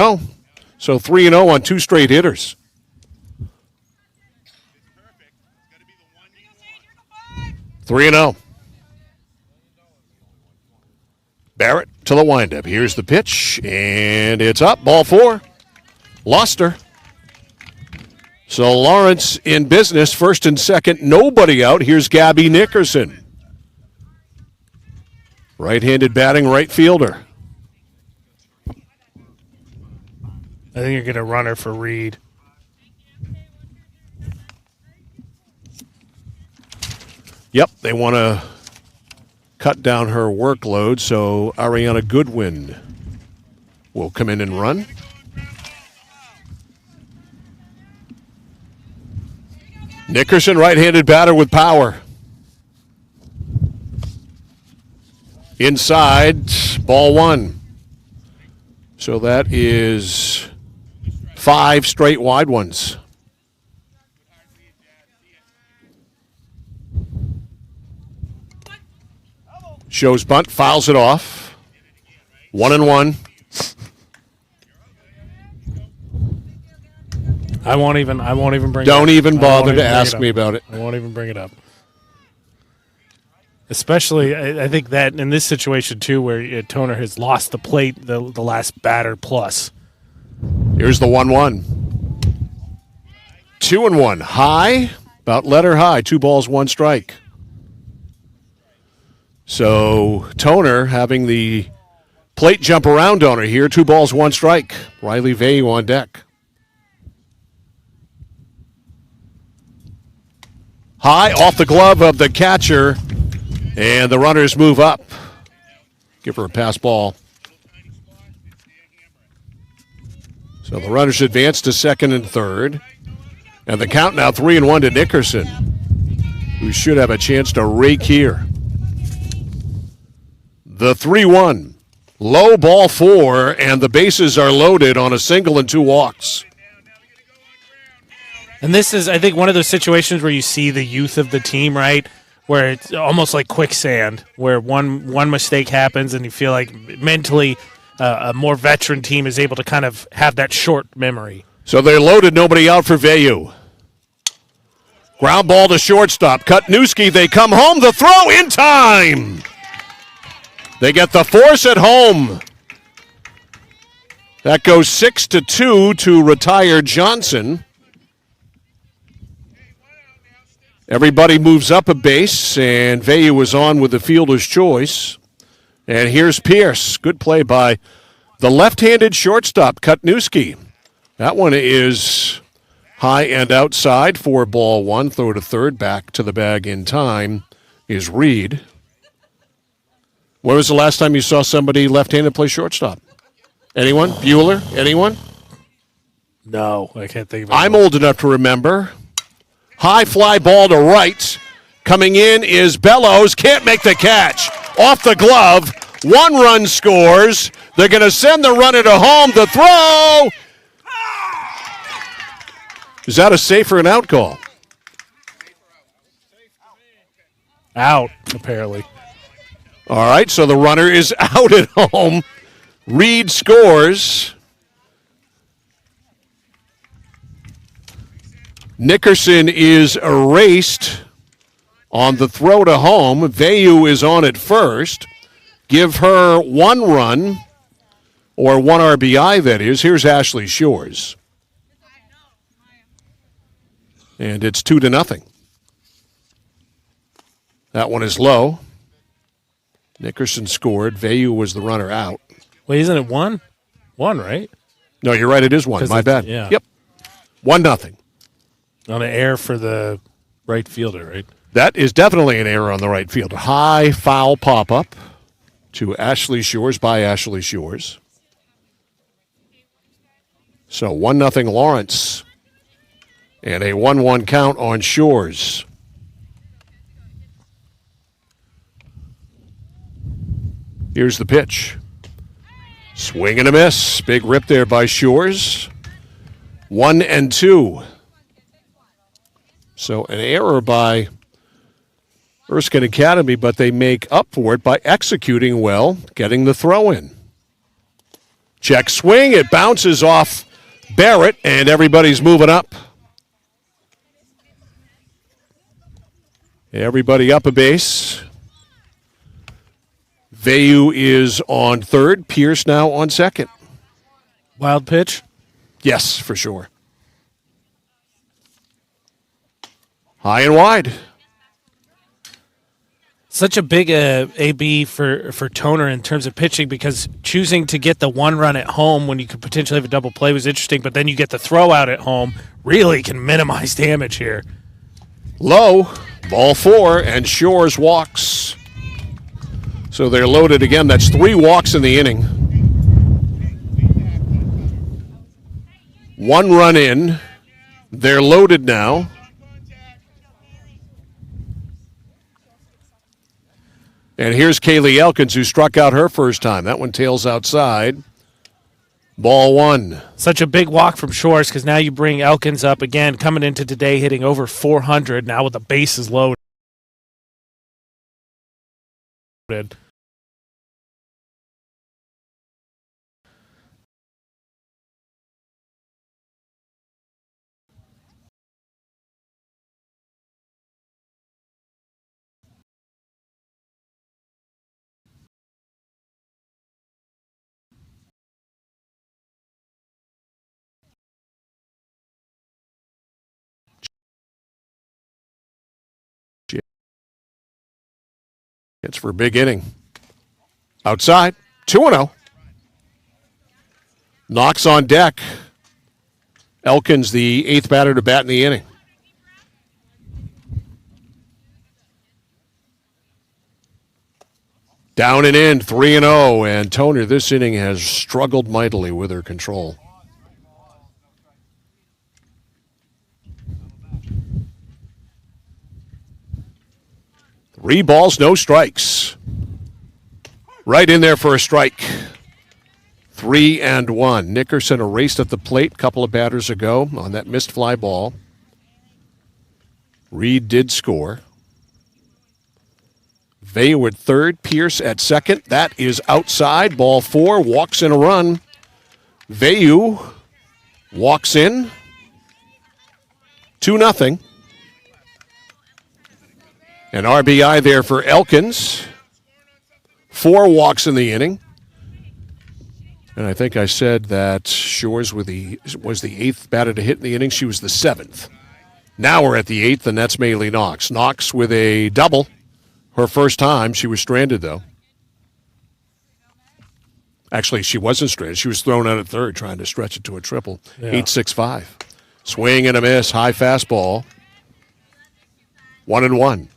Oh, so 3-0 on two straight hitters. Three and 0. Barrett to the windup. Here's the pitch, and it's up. Ball 4. Lost her. So Lawrence in business, first and second, nobody out. Here's Gabby Nickerson. Right-handed batting right fielder. I think you're going to run her for Reed. Yep, they want to cut down her workload, so Ariana Goodwin will come in and run. Nickerson, right-handed batter with power. Inside, ball 1. So that is 5 straight wide ones. Shows bunt, fouls it off. 1-1. I won't even bring Don't it up. even bother to ask me about it. I won't even bring it up. Especially, I think that in this situation, too, where Toner has lost the plate, the last batter plus. Here's the 1-1. 2-1. High, about letter high. 2 balls, 1 strike. So Toner having the plate jump around on her here. 2 balls, 1 strike. Riley Veyu on deck. High off the glove of the catcher, and the runners move up. Give her a pass ball. So the runners advance to second and third, and the count now 3-1 to Nickerson, who should have a chance to rake here. The 3-1. Low ball 4, and the bases are loaded on a single and 2 walks. And this is, I think, one of those situations where you see the youth of the team, right? Where it's almost like quicksand, where one mistake happens and you feel like mentally a more veteran team is able to kind of have that short memory. So they're loaded, nobody out for Veyu. Ground ball to shortstop. Kutnewski, they come home. The throw in time. They get the force at home. That goes 6-2 to retire Johnson. Everybody moves up a base, and Veyu is on with the fielder's choice. And here's Pierce. Good play by the left-handed shortstop, Kutnewski. That one is high and outside for ball 1. Throw to third. Back to the bag in time is Reed. When was the last time you saw somebody left-handed play shortstop? Anyone? Bueller? Anyone? No, I can't think of it. I'm old enough to remember. High fly ball to right. Coming in is Bellows. Can't make the catch. Off the glove. 1 run scores. They're going to send the runner to home. The throw. Is that a safe or an out call? Out, apparently. All right, so the runner is out at home. Reed scores. Nickerson is erased on the throw to home. Veyu is on at first. Give her 1 run, or 1 RBI, that is. Here's Ashley Shores. And it's 2-0. That one is low. Nickerson scored. Veyu was the runner out. Wait, isn't it 1? 1, right? No, you're right. It is 1. My bad. Yeah. Yep. 1-0. On an error for the right fielder, right? That is definitely an error on the right field. High foul pop-up to Ashley Shores by Ashley Shores. So 1-0 Lawrence. And a 1-1 count on Shores. Here's the pitch. Swing and a miss. Big rip there by Shores. 1-2. So an error by Erskine Academy, but they make up for it by executing well, getting the throw in. Check swing. It bounces off Barrett, and everybody's moving up. Everybody up a base. Vayu is on third. Pierce now on second. Wild pitch? Yes, for sure. High and wide. Such a big AB for Toner in terms of pitching, because choosing to get the one run at home when you could potentially have a double play was interesting, but then you get the throw out at home really can minimize damage here. Low, ball 4, and Shores walks. So they're loaded again. That's 3 walks in the inning. 1 run in. They're loaded now. And here's Kaylee Elkins, who struck out her first time. That one tails outside. Ball 1. Such a big walk from Shores, because now you bring Elkins up again, coming into today hitting over 400, now with the bases loaded. It's for a big inning. Outside, 2-0. Knox on deck. Elkins, the 8th batter to bat in the inning. Down and in, 3-0. And Toner, this inning, has struggled mightily with her control. Three balls, no strikes. Right in there for a strike. 3-1. Nickerson erased at the plate a couple of batters ago on that missed fly ball. Reed did score. Vayu at third, Pierce at second. That is outside. Ball 4, walks in a run. Vayu walks in. 2-0. An RBI there for Elkins. 4 walks in the inning. And I think I said that Shores was the 8th batter to hit in the inning. She was the 7th. Now we're at the 8th, and that's Maylee Knox. Knox with a double. Her first time. She was stranded, though. Actually, she wasn't stranded. She was thrown out at third, trying to stretch it to a triple. Yeah. 8-6-5. Swing and a miss. High fastball. 1-1.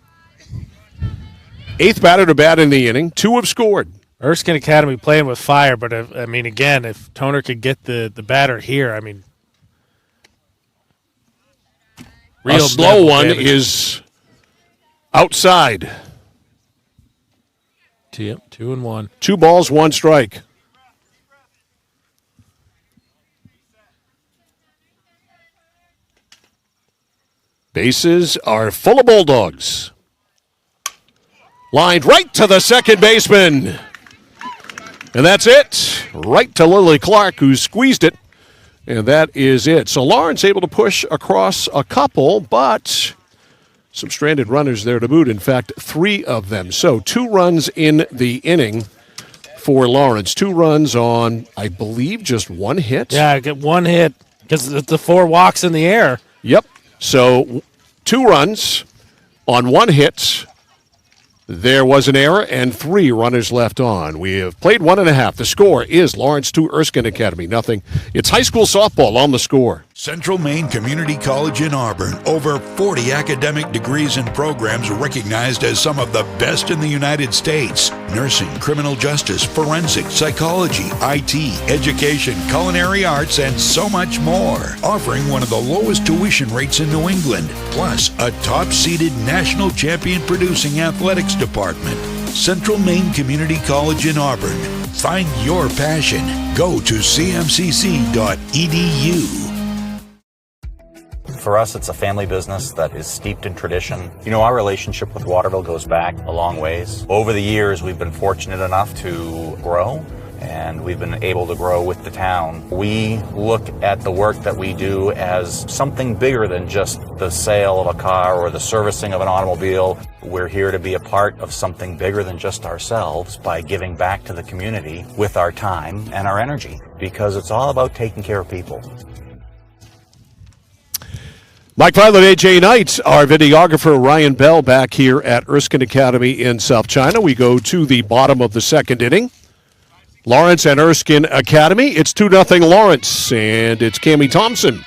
8th batter to bat in the inning. 2 have scored. Erskine Academy playing with fire, but again, if Toner could get the batter here, a slow one damage. Is outside. 2-1. 2 balls, 1 strike. Bases are full of Bulldogs. Lined right to the second baseman. And that's it. Right to Lily Clark, who squeezed it. And that is it. So Lawrence able to push across a couple, but some stranded runners there to boot. In fact, 3 of them. So 2 runs in the inning for Lawrence. 2 runs on, I believe, just 1 hit. Yeah, get 1 hit because the 4 walks in the air. Yep. So 2 runs on 1 hit. There was an error and 3 runners left on. We have played 1.5. The score is Lawrence 2, Erskine Academy 0. It's high school softball on the score. Central Maine Community College in Auburn. Over 40 academic degrees and programs recognized as some of the best in the United States. Nursing, criminal justice, forensics, psychology, IT, education, culinary arts, and so much more. Offering one of the lowest tuition rates in New England. Plus, a top-seeded national champion producing athletics department. Central Maine Community College in Auburn. Find your passion. Go to cmcc.edu. For us, it's a family business that is steeped in tradition. You know, our relationship with Waterville goes back a long ways. Over the years, we've been fortunate enough to grow and we've been able to grow with the town. We look at the work that we do as something bigger than just the sale of a car or the servicing of an automobile. We're here to be a part of something bigger than just ourselves by giving back to the community with our time and our energy, because it's all about taking care of people. Mike Violet, AJ Knight, our videographer Ryan Bell back here at Erskine Academy in South China. We go to the bottom of the second inning. Lawrence and Erskine Academy. It's 2-0 Lawrence, and it's Cammie Thompson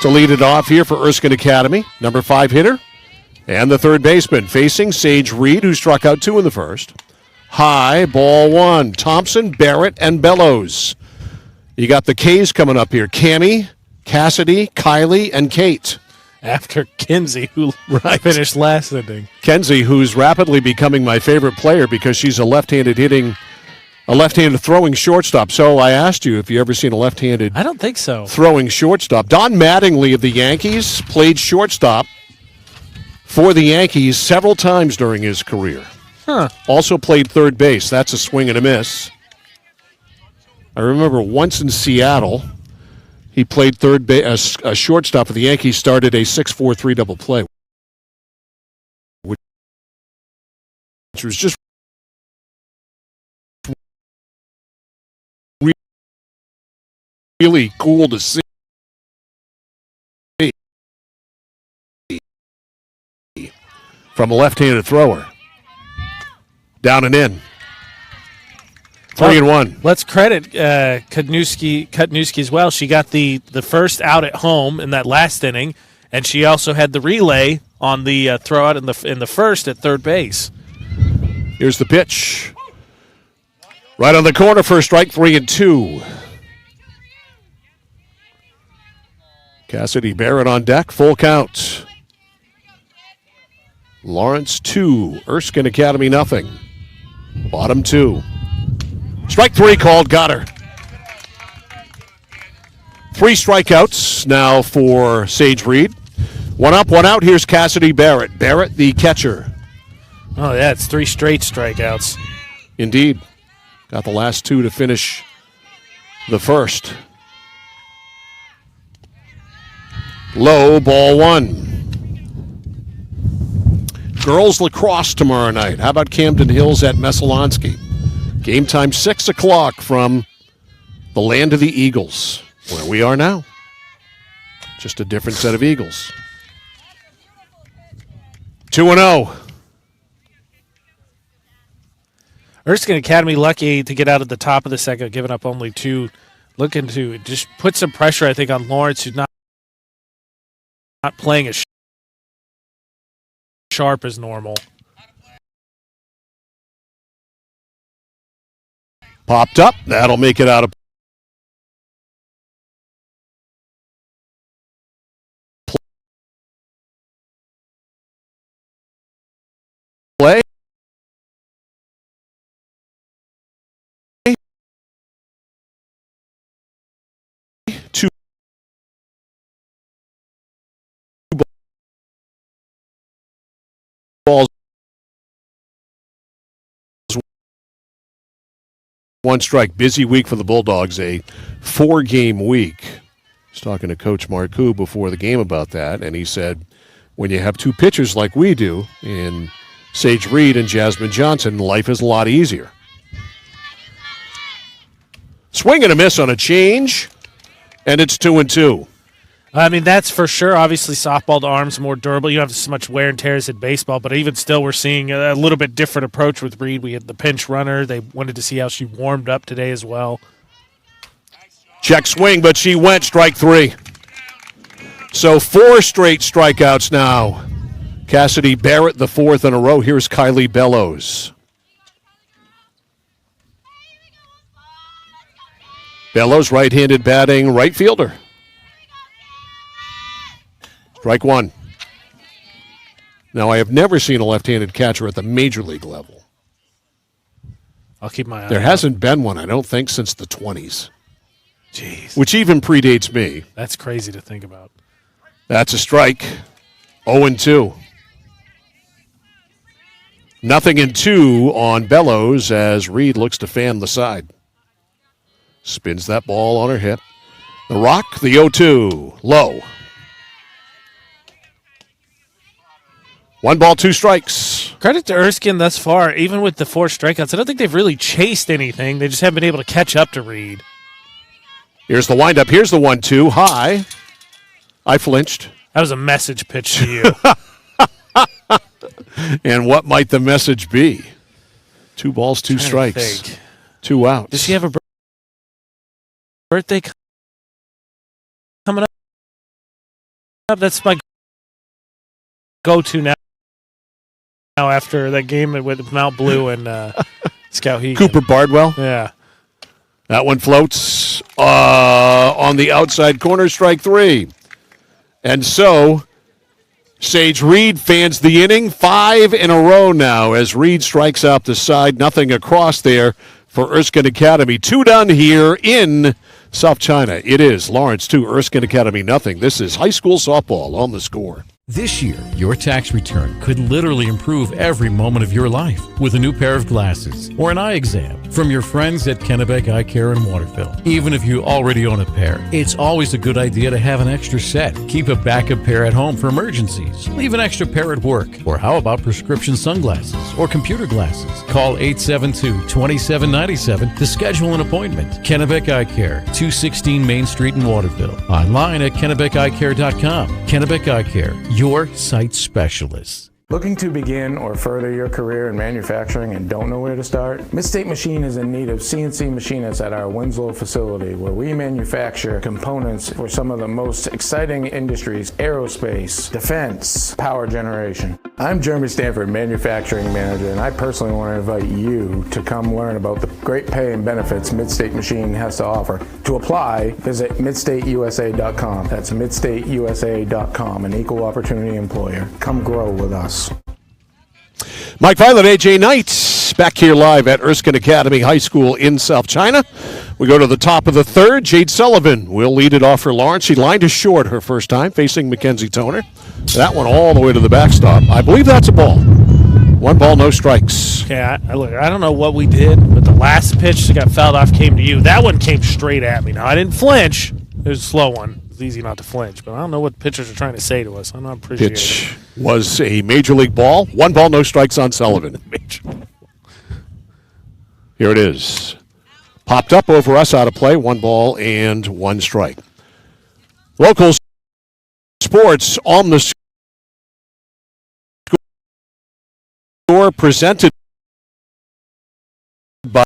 to lead it off here for Erskine Academy. Number 5 hitter and the third baseman facing Sage Reed, who struck out 2 in the first. High, ball 1. Thompson, Barrett, and Bellows. You got the K's coming up here. Cammie, Cassidy, Kylie, and Kate. After Kinsey, who finished last inning. Kenzie, who's rapidly becoming my favorite player because she's a left-handed throwing shortstop. So I asked you if you ever seen a left-handed I don't think so. throwing shortstop. Don Mattingly of the Yankees played shortstop for the Yankees several times during his career. Also played third base. That's a swing and a miss. I remember once in Seattle, he played third base, a shortstop for the Yankees, started a 6-4-3 double play, which was just really cool to see. From a left-handed thrower. Down and in. 3-1. Let's credit Kutnewski as well. She got the first out at home in that last inning, and she also had the relay on the throw out in the first at third base. Here's the pitch. Right on the corner for a strike, 3-2. Cassidy Barrett on deck, full count. Lawrence 2, Erskine Academy nothing. Bottom 2. Strike 3 called, got her. 3 strikeouts now for Sage Reed. 1 up, 1 out. Here's Cassidy Barrett. Barrett, the catcher. Oh, yeah, it's 3 straight strikeouts. Indeed. Got the last 2 to finish the first. Low, ball 1. Girls lacrosse tomorrow night. How about Camden Hills at Messalonsky? Game time 6 o'clock from the land of the Eagles, where we are now. Just a different set of Eagles. 2-0. Erskine Academy lucky to get out at the top of the second, giving up only 2. Looking to just put some pressure, I think, on Lawrence, who's not playing as sharp as normal. Popped up. That'll make it out of play. Two balls. 1 strike. Busy week for the Bulldogs, a 4-game week. I was talking to Coach Marcoux before the game about that, and he said when you have 2 pitchers like we do in Sage Reed and Jasmine Johnson, life is a lot easier. Swing and a miss on a change, and it's 2-2. I mean, that's for sure. Obviously, softball to arms more durable. You don't have as much wear and tear as in baseball, but even still, we're seeing a little bit different approach with Reed. We had the pinch runner. They wanted to see how she warmed up today as well. Check swing, but she went strike 3. So 4 straight strikeouts now. Cassidy Barrett, the 4th in a row. Here's Kylie Bellows. Bellows, right-handed batting right fielder. Strike 1. Now, I have never seen a left-handed catcher at the major league level. I'll keep my eye There on hasn't been one, I don't think, since the 20s. Jeez. Which even predates me. That's crazy to think about. That's a strike. 0-2. 0-2 on Bellows as Reed looks to fan the side. Spins that ball on her hip. The rock, the 0-2, low. 1 ball, 2 strikes. Credit to Erskine thus far, even with the 4 strikeouts. I don't think they've really chased anything. They just haven't been able to catch up to Reed. Here's the windup. Here's the 1-2, high. I flinched. That was a message pitch to you. And what might the message be? 2 balls, 2 strikes. 2 outs. Does she have a birthday coming up? That's my go-to now after that game with Mount Blue and Skowhegan. Cooper Bardwell. Yeah. That one floats on the outside corner, strike 3. And so Sage Reed fans the inning, 5 in a row now as Reed strikes out the side. Nothing across there for Erskine Academy. 2 done here in South China. It is Lawrence 2, Erskine Academy nothing. This is high school softball on The Score. This year, your tax return could literally improve every moment of your life with a new pair of glasses or an eye exam from your friends at Kennebec Eye Care in Waterville. Even if you already own a pair, it's always a good idea to have an extra set. Keep a backup pair at home for emergencies. Leave an extra pair at work. Or how about prescription sunglasses or computer glasses? Call 872-2797 to schedule an appointment. Kennebec Eye Care, 216 Main Street in Waterville. Online at kennebeceyecare.com. Kennebec Eye Care, your sight specialist. Looking to begin or further your career in manufacturing and don't know where to start? Midstate Machine is in need of CNC machinists at our Winslow facility, where we manufacture components for some of the most exciting industries: aerospace, defense, power generation. I'm Jeremy Stanford, manufacturing manager, and I personally want to invite you to come learn about the great pay and benefits Midstate Machine has to offer. To apply, visit midstateusa.com. That's midstateusa.com, an equal opportunity employer. Come grow with us. Mike Violet, AJ Knight, back here live at Erskine Academy High School in South China. We go to the top of the third. Jade Sullivan will lead it off for Lawrence. She lined us short her first time, facing Mackenzie Toner. That one all the way to the backstop. I believe that's a ball. 1 ball, no strikes. Okay, I don't know what we did, but the last pitch that got fouled off came to you. That one came straight at me. Now, I didn't flinch. It was a slow one. It's easy not to flinch, but I don't know what pitchers are trying to say to us. I'm not appreciating Pitch it. was a major league ball. 1 ball, no strikes on Sullivan. Here it is. Popped up over us, out of play. 1 ball and 1 strike. Local sports on the Score presented by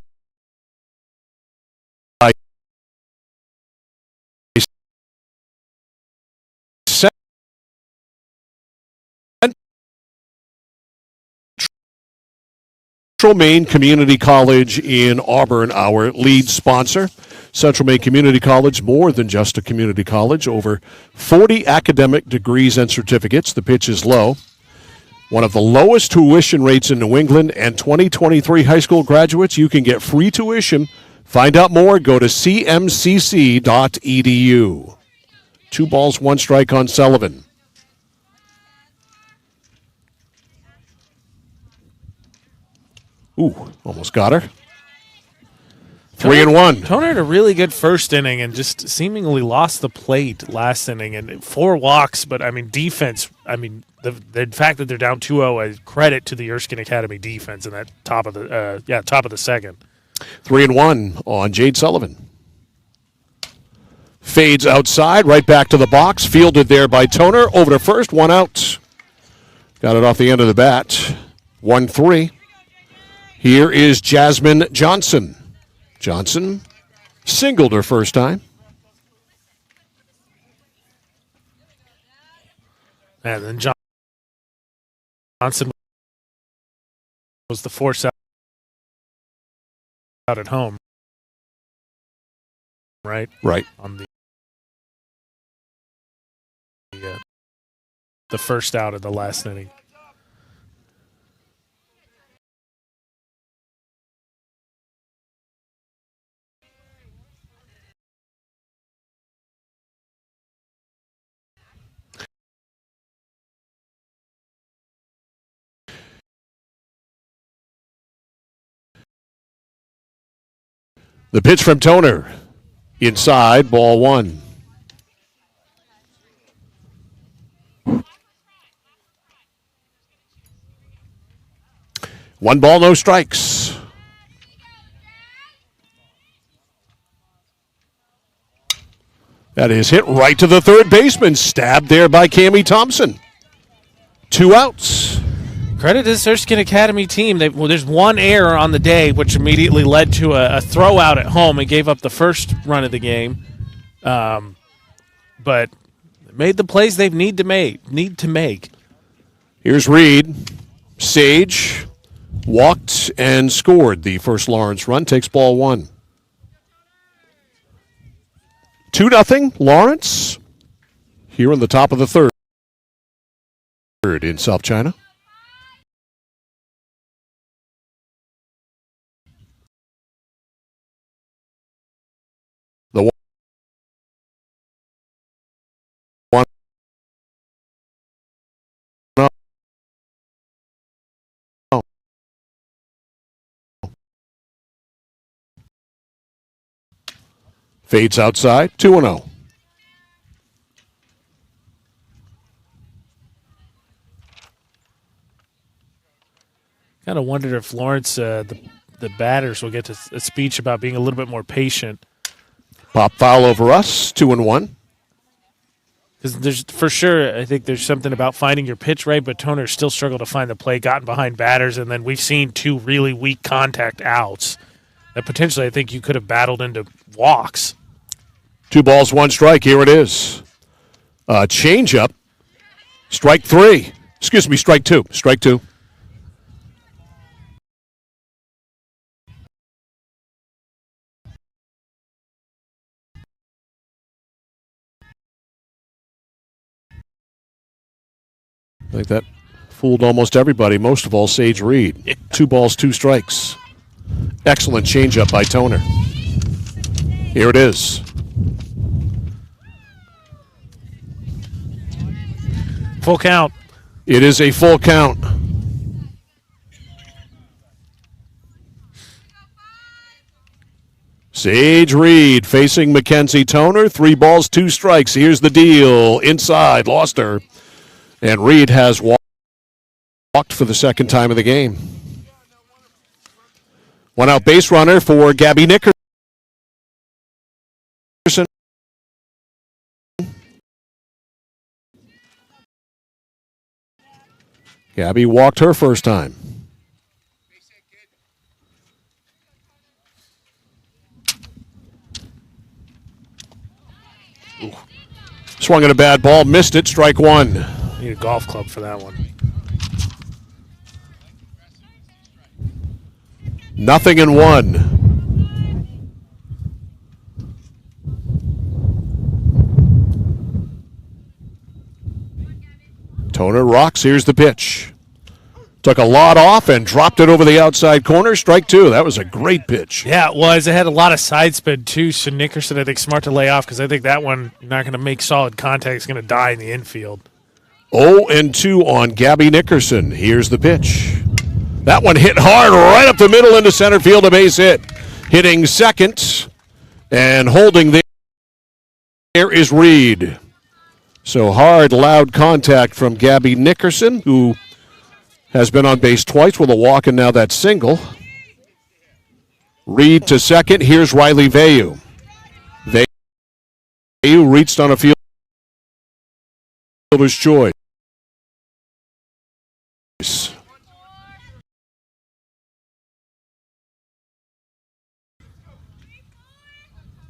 Central Maine Community College in Auburn, our lead sponsor. Central Maine Community College, more than just a community college, over 40 academic degrees and certificates. The pitch is low. One of the lowest tuition rates in New England, and 2023 high school graduates, you can get free tuition. Find out more, go to cmcc.edu. 2 balls, 1 strike on Sullivan. Ooh, almost got her. 3-1. Toner had a really good first inning and just seemingly lost the plate last inning, and 4 walks. But I mean, defense. I mean, the fact that they're down 2-0 is credit to the Erskine Academy defense in that top of the second. 3-1 on Jade Sullivan. Fades outside, right back to the box. Fielded there by Toner. Over to first, 1 out. Got it off the end of the bat. 1-3. Here is Jasmine Johnson. Johnson singled her first time. And then Johnson was the force out at home. Right? Right. On the first out of the last inning. The pitch from Toner Inside, ball one. One ball, no strikes. That is hit right to the third baseman. Stabbed there by Cammie Thompson. 2 outs. Credit to this Erskine Academy team. There's one error on the day, which immediately led to a throw out at home and gave up the first run of the game. But made the plays they need to make. Here's Reed. Sage walked and scored the first Lawrence run. Takes ball one. 2-0 Lawrence here in the top of the third in South China. The one fades outside, 2-0. Kind of wondered if Lawrence, the batters, will get to a speech about being a little bit more patient. Pop foul over us, 2-1. Because there's for sure, I think there's something about finding your pitch right, but Toner still struggled to find the play, gotten behind batters, and then we've seen 2 really weak contact outs that potentially I think you could have battled into walks. 2 balls, 1 strike. Here it is. Change up. Strike 3. Excuse me, strike 2. Strike 2. I think that fooled almost everybody, most of all Sage Reed. Yeah. 2 balls, 2 strikes. Excellent changeup by Toner. Here it is. Full count. It is a full count. Sage Reed facing Mackenzie Toner. 3 balls, 2 strikes. Here's the deal. Inside, lost her. And Reed has walked for the second time of the game. 1 out base runner for Gabby Nickerson. Gabby walked her first time. Ooh. Swung at a bad ball, missed it, strike 1. Need a golf club for that one. 0-1. Toner rocks. Here's the pitch. Took a lot off and dropped it over the outside corner. Strike 2. That was a great pitch. Yeah, it was. It had a lot of side spin, too. So Nickerson, I think, smart to lay off because I think that one, not going to make solid contact. It's going to die in the infield. 0-2 on Gabby Nickerson. Here's the pitch. That one hit hard right up the middle into center field, a base hit. Hitting second and holding there is Reed. So hard, loud contact from Gabby Nickerson, who has been on base twice with a walk, and now that single. Reed to second. Here's Riley Vayu. Vayu reached on a fielder's choice.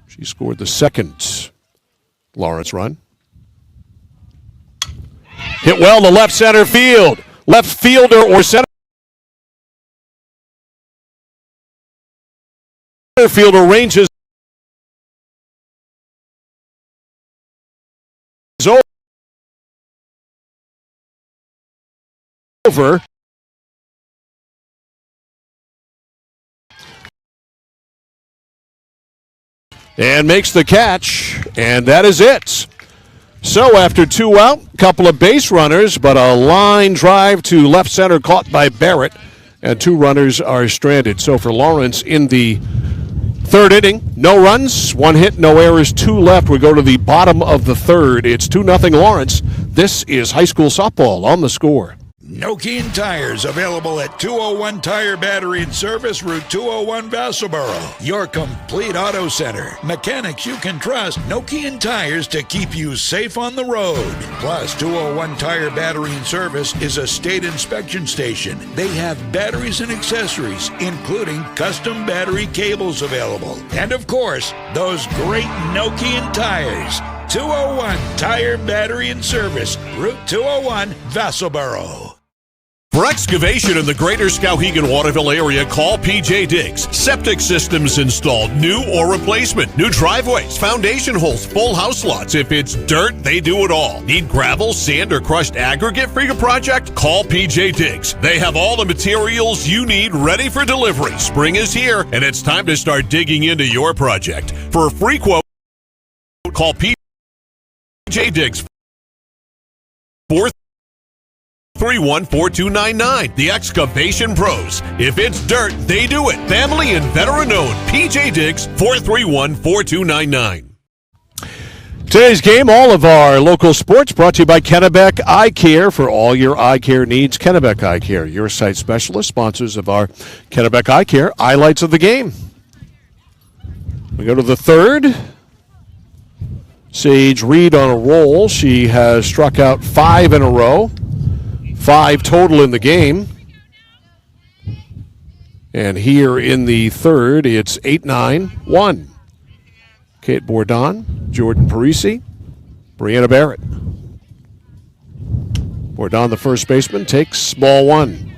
She scored the second Lawrence run. Hit well to left center field. Left fielder or center fielder ranges over. And makes the catch, and that is it. So after 2 out, couple of base runners, but a line drive to left center caught by Barrett, and 2 runners are stranded. So for Lawrence in the Third inning, no runs, 1 hit, no errors, 2 left. We go to the bottom of the third. It's 2-0 Lawrence. This is high school softball on the score. Nokian Tires, available at 201 Tire Battery and Service, Route 201, Vassalboro. Your complete auto center. Mechanics you can trust. Nokian Tires to keep you safe on the road. Plus, 201 Tire Battery and Service is a state inspection station. They have batteries and accessories, including custom battery cables available. And of course, those great Nokian tires. 201 Tire Battery and Service, Route 201, Vassalboro. For excavation in the greater Skowhegan-Waterville area, call PJ Diggs. Septic systems installed, new or replacement. New driveways, foundation holes, full house lots. If it's dirt, they do it all. Need gravel, sand, or crushed aggregate for your project? Call PJ Diggs. They have all the materials you need ready for delivery. Spring is here, and it's time to start digging into your project. For a free quote, call PJ Diggs. 431-4299. The Excavation Pros. If it's dirt, they do it. Family and veteran owned. PJ Diggs, 431-4299. Today's game, all of our local sports brought to you by Kennebec Eye Care. For all your eye care needs, Kennebec Eye Care, your site specialist, sponsors of our Kennebec Eye Care. Highlights of the game. We go to the third. Sage Reed on a roll. She has struck out 5 in a row. 5 total in the game. And here in the third, it's 8-9-1. Kate Bourdon, Jordan Parisi, Brianna Barrett. Bourdon, the first baseman, takes ball 1.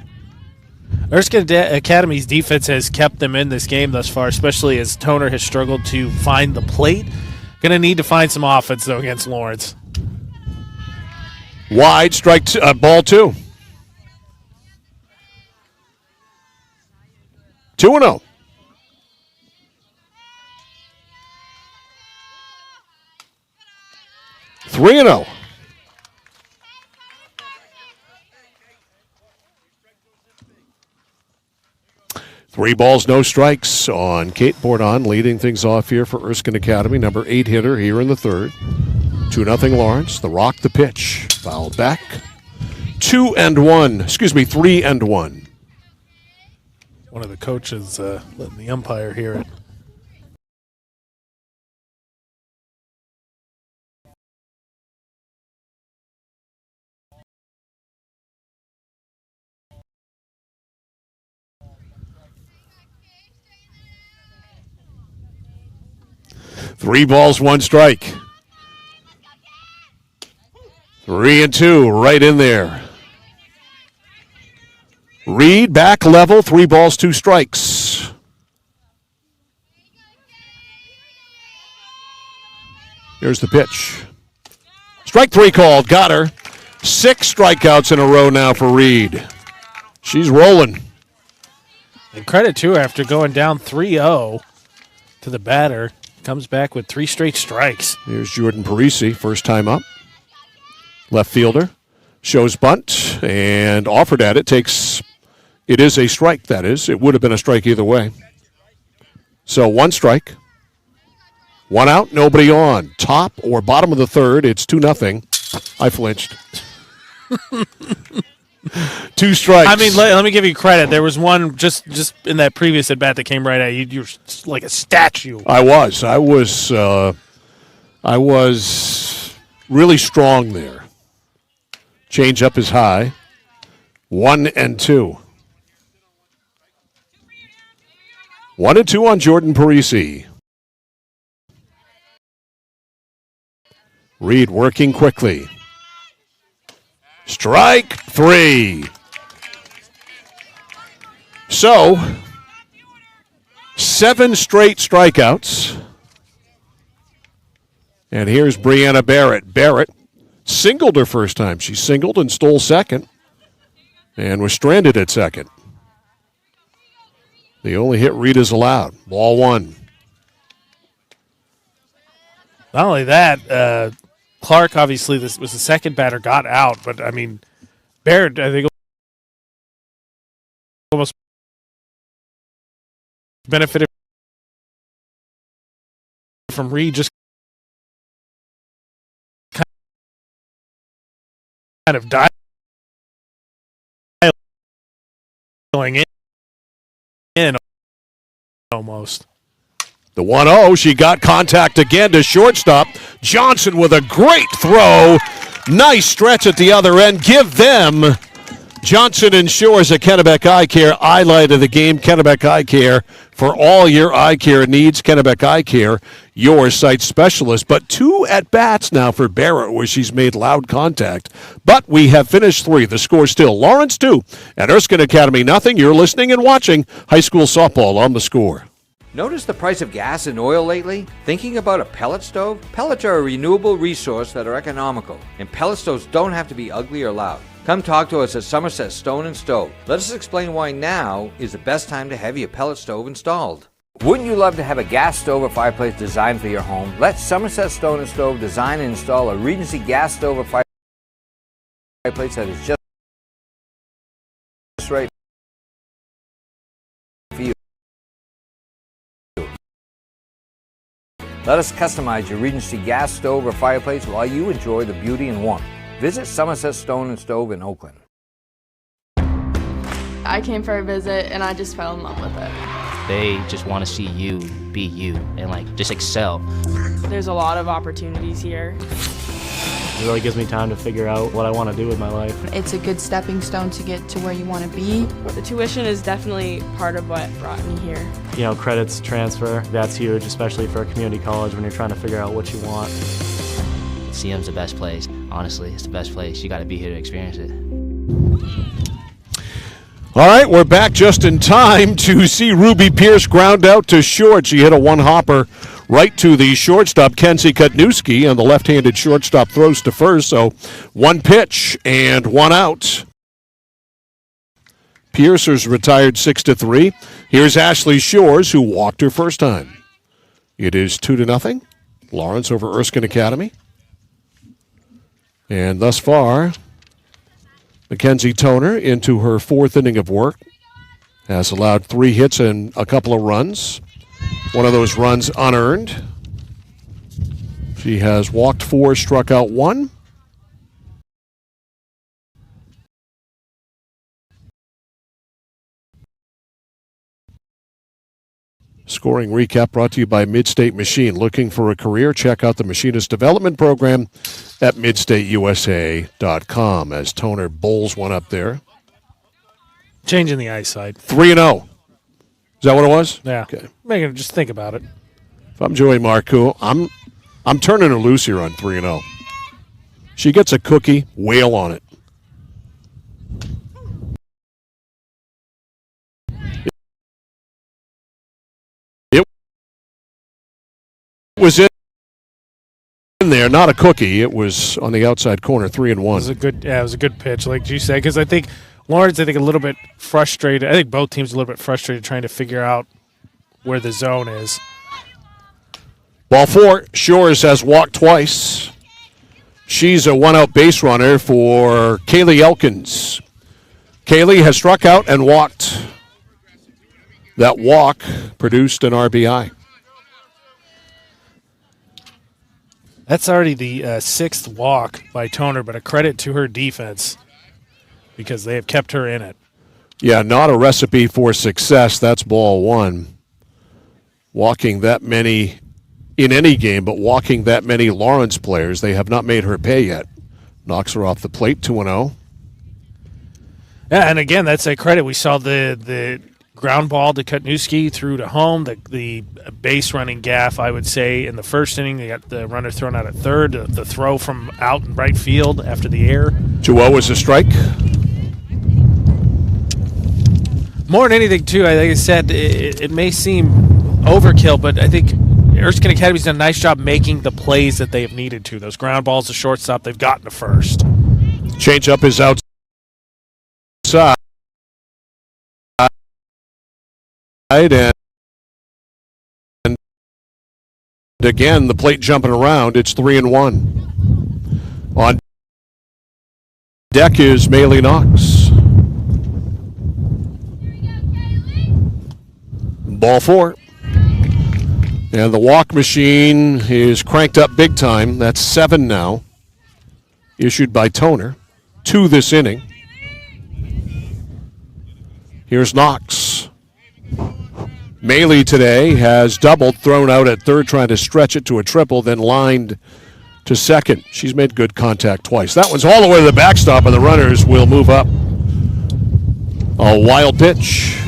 Erskine Academy's defense has kept them in this game thus far, especially as Toner has struggled to find the plate. Going to need to find some offense, though, against Lawrence. Wide, ball 2. 2-0. Three and 0. Three balls, no strikes on Kate Bourdon, leading things off here for Erskine Academy. Number 8 hitter here in the third. 2-0 Lawrence. The rock, the pitch. Fouled back. 3-1. One of the coaches letting the umpire hear it. Three balls, 1 strike. 3-2, right in there. Reed back level, 3 balls, 2 strikes. Here's the pitch. Strike 3 called, got her. 6 strikeouts in a row now for Reed. She's rolling. And credit, too, after going down 3-0 to the batter, comes back with 3 straight strikes. Here's Jordan Parisi, first time up. Left fielder. Shows bunt and offered at it. It is a strike, that is. It would have been a strike either way. So 1 strike. 1 out, nobody on. Top or bottom of the third, it's 2-0. I flinched. 2 strikes. I mean, let me give you credit. There was one just in that previous at-bat that came right at you. You were like a statue. I was really strong there. Change up is high. 1-2. 1-2 on Jordan Parisi. Reed working quickly. Strike 3. So, 7 straight strikeouts. And here's Brianna Barrett. Barrett singled her first time. She singled and stole second and was stranded at second. The only hit Reed is allowed. Ball 1. Not only that, Clark, obviously, this was the second batter, got out. But, I mean, Barrett, I think, almost benefited from Reed just kind of dialing in almost. The 1-0, she got contact again to shortstop. Johnson with a great throw. Nice stretch at the other end. Give them Johnson and Shores at Kennebec Eye Care. Highlight of the game, Kennebec Eye Care. For all your eye care needs, Kennebec Eye Care, your site specialist. But 2 at-bats now for Barrett, where she's made loud contact. But we have finished 3. The score still Lawrence 2 and Erskine Academy nothing. You're listening and watching high school softball on The Score. Notice the price of gas and oil lately? Thinking about a pellet stove? Pellets are a renewable resource that are economical, and pellet stoves don't have to be ugly or loud. Come talk to us at Somerset Stone & Stove. Let us explain why now is the best time to have your pellet stove installed. Wouldn't you love to have a gas stove or fireplace designed for your home? Let Somerset Stone & Stove design and install a Regency gas stove or fireplace that is just right for you. Let us customize your Regency gas stove or fireplace while you enjoy the beauty and warmth. Visit Somerset Stone & Stove in Oakland. I came for a visit and I just fell in love with it. They just want to see you be you and just excel. There's a lot of opportunities here. It really gives me time to figure out what I want to do with my life. It's a good stepping stone to get to where you want to be. The tuition is definitely part of what brought me here. You know, credits transfer, that's huge, especially for a community college when you're trying to figure out what you want. CM's the best place. Honestly, it's the best place. You got to be here to experience it. All right, we're back just in time to see Ruby Pierce ground out to short. She hit a one-hopper right to the shortstop, Kenzie Kutnewski, and the left-handed shortstop throws to first. So 1 pitch and 1 out. Pierce is retired 6-3. Here's Ashley Shores, who walked her first time. It is 2-0. Lawrence over Erskine Academy. And thus far, Mackenzie Toner into her 4th inning of work has allowed 3 hits and a couple of runs. One of those runs unearned. She has walked 4, struck out 1. Scoring recap brought to you by Midstate Machine. Looking for a career? Check out the Machinist Development Program at midstateusa.com as Toner bowls one up there. Changing the eyesight. 3-0. Is that what it was? Yeah. Okay. Megan, just think about it. If I'm Joey Marcoux, I'm turning her loose here on 3-0. She gets a cookie, wail on it. It was in there, not a cookie. It was on the outside corner, 3-1. It was a good pitch, like you said, because I think Lawrence, a little bit frustrated. I think both teams a little bit frustrated trying to figure out where the zone is. Ball 4, Shores has walked twice. She's a one-out base runner for Kaylee Elkins. Kaylee has struck out and walked. That walk produced an RBI. That's already the 6th walk by Toner, but a credit to her defense because they have kept her in it. Yeah, not a recipe for success. That's ball 1. Walking that many in any game, but walking that many Lawrence players, they have not made her pay yet. Knocks her off the plate, 2-0. Yeah, and again, that's a credit. We saw the ground ball to Kutnewski through to home, the base running gaff, I would say, in the first inning. They got the runner thrown out at third, the throw from out in right field after the air. 2-0 is a strike. More than anything, too, like I said, it may seem overkill, but I think Erskine Academy's done a nice job making the plays that they have needed to. Those ground balls to shortstop, they've gotten to first. Change-up is outside. And again, the plate jumping around. It's 3-1. On deck is Maylee Knox. Ball 4. And the walk machine is cranked up big time. That's 7 now, issued by Toner. 2 this inning. Here's Knox. Maley today has doubled, thrown out at third, trying to stretch it to a triple, then lined to second. She's made good contact twice. That one's all the way to the backstop, and the runners will move up. A wild pitch.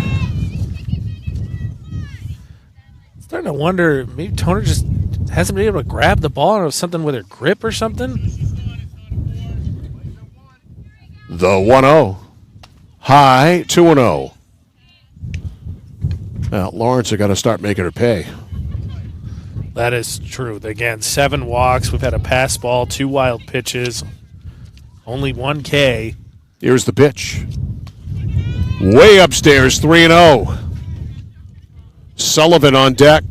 Starting to wonder, maybe Toner just hasn't been able to grab the ball or something with her grip or something. The 1-0. High 2-0. Now, Lawrence have got to start making her pay. That is true. Again, 7 walks. We've had a pass ball, 2 wild pitches, only 1 K. Here's the pitch. Way upstairs, 3-0. Sullivan on deck.